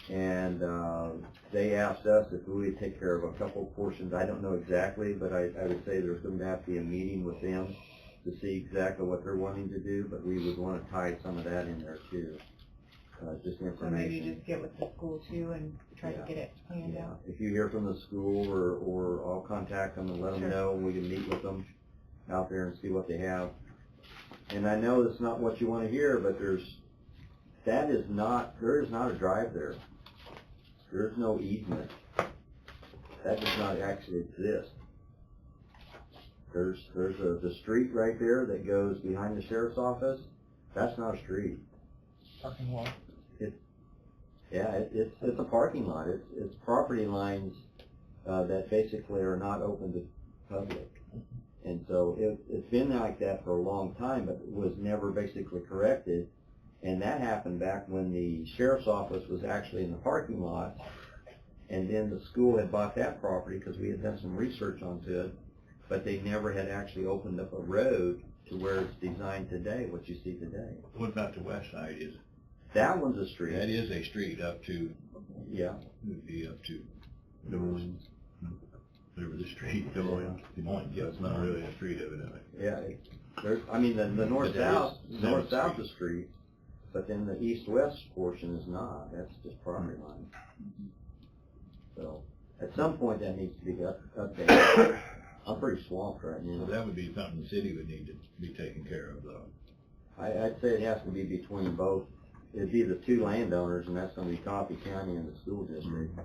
And they asked us if we would take care of a couple portions. I don't know exactly, but I would say there's going to have to be a meeting with them to see exactly what they're wanting to do, but we would want to tie some of that in there too. Just So maybe information. just get with the school too and try to get it planned Yeah. out. If you hear from the school, or I'll contact them and let them Sure. know, we can meet with them out there and see what they have. And I know that's not what you want to hear, but there is not a drive there. There's no easement. That does not actually exist. There's the street right there that goes behind the sheriff's office. That's not a street. Parking lot. It's a parking lot. It's property lines that basically are not open to public. And so it's been like that for a long time, but it was never basically corrected. And that happened back when the sheriff's office was actually in the parking lot. And then the school had bought that property because we had done some research onto it, but they never had actually opened up a road to where it's designed today, what you see today. What about the west side? Is That one's a street. that is a street up to, Yeah. would be up to Des Moines. Whatever the street, Des Moines. Yeah, it's not really a street evidently. Yeah, the north-south, But that is north-south street. is street, but then the east-west portion is not. That's just property line. So, at some point that needs to be updated. I'm pretty swamped right So now. that would be something the city would need to be taking care of though. I'd say it has to be between both. It'd be the two landowners, and that's gonna be Coffee County and the school district.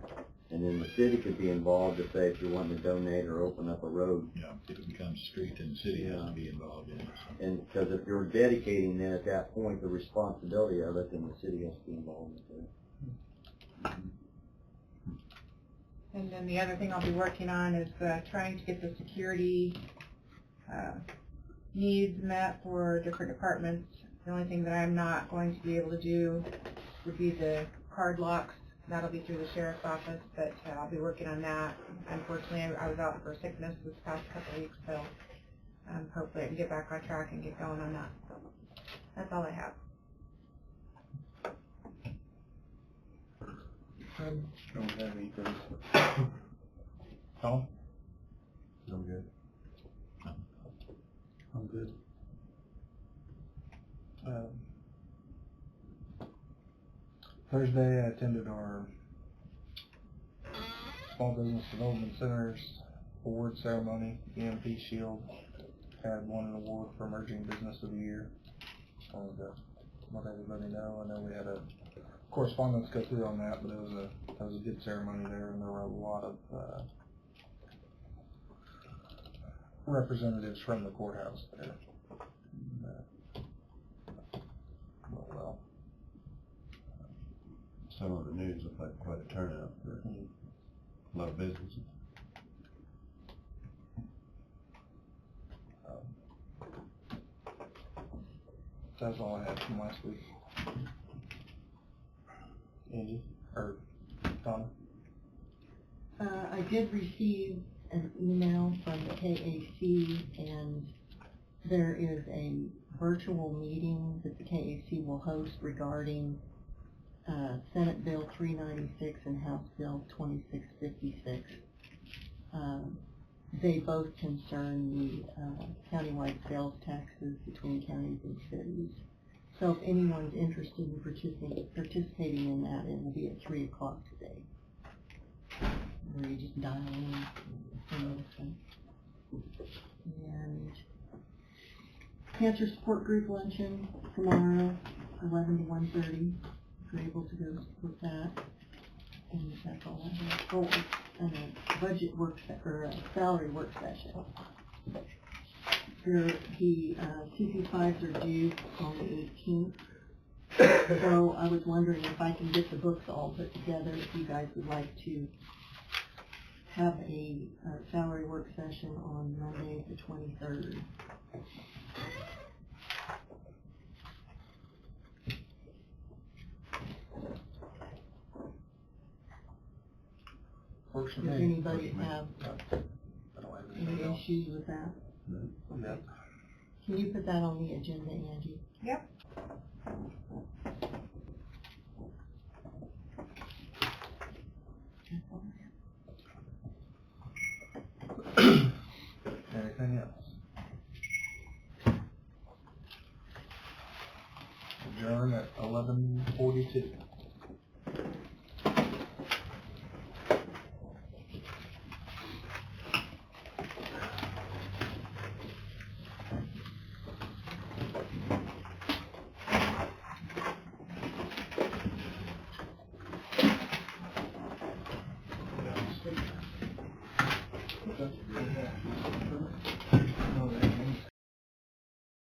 And then the city could be involved if you're wanting to donate or open up a road. You know, if it becomes a street, then the city has to be involved in it. So. And, because if you're dedicating then at that point the responsibility of it, then the city has to be involved with it. And then the other thing I'll be working on is trying to get the security needs met for different departments. The only thing that I'm not going to be able to do would be the card locks. That'll be through the sheriff's office, but I'll be working on that. Unfortunately, I was out for sickness this past couple of weeks, so hopefully I can get back on track and get going on that. So that's all I have. Don't have anything. Tom? I'm good. I'm good. Thursday, I attended our Small Business Development Center's award ceremony, EMP Shield. Had won an award for Emerging Business of the Year. Just wanted to let everybody know. I know we had a correspondence go through on that, but it was a good ceremony there, and there were a lot of representatives from the courthouse there. Well. Some of the news looked like quite a turnout for a lot of businesses. That's all I had from last week. Angie? Or Donna? I did receive an email from the KAC, and there is a virtual meeting that the KAC will host regarding Senate Bill 396 and House Bill 2656. They both concern the countywide sales taxes between counties and cities. So if anyone's interested in participating in that, it will be at 3 o'clock today. Where you just dial in and listen. And Cancer Support Group luncheon tomorrow, 11 to 1:30. If you're able to go support that. And that's all I have. Oh, and a budget work, or a salary work session. The CP5s are due on the 18th. So I was wondering if I can get the books all put together, if you guys would like to have a salary work session on Monday the 23rd. Works for Does me. anybody have I don't have any anything else. issues with that? Yep. Can you put that on the agenda, Angie? Yep. That's all I have. Anything else? Adjourn at 11:42.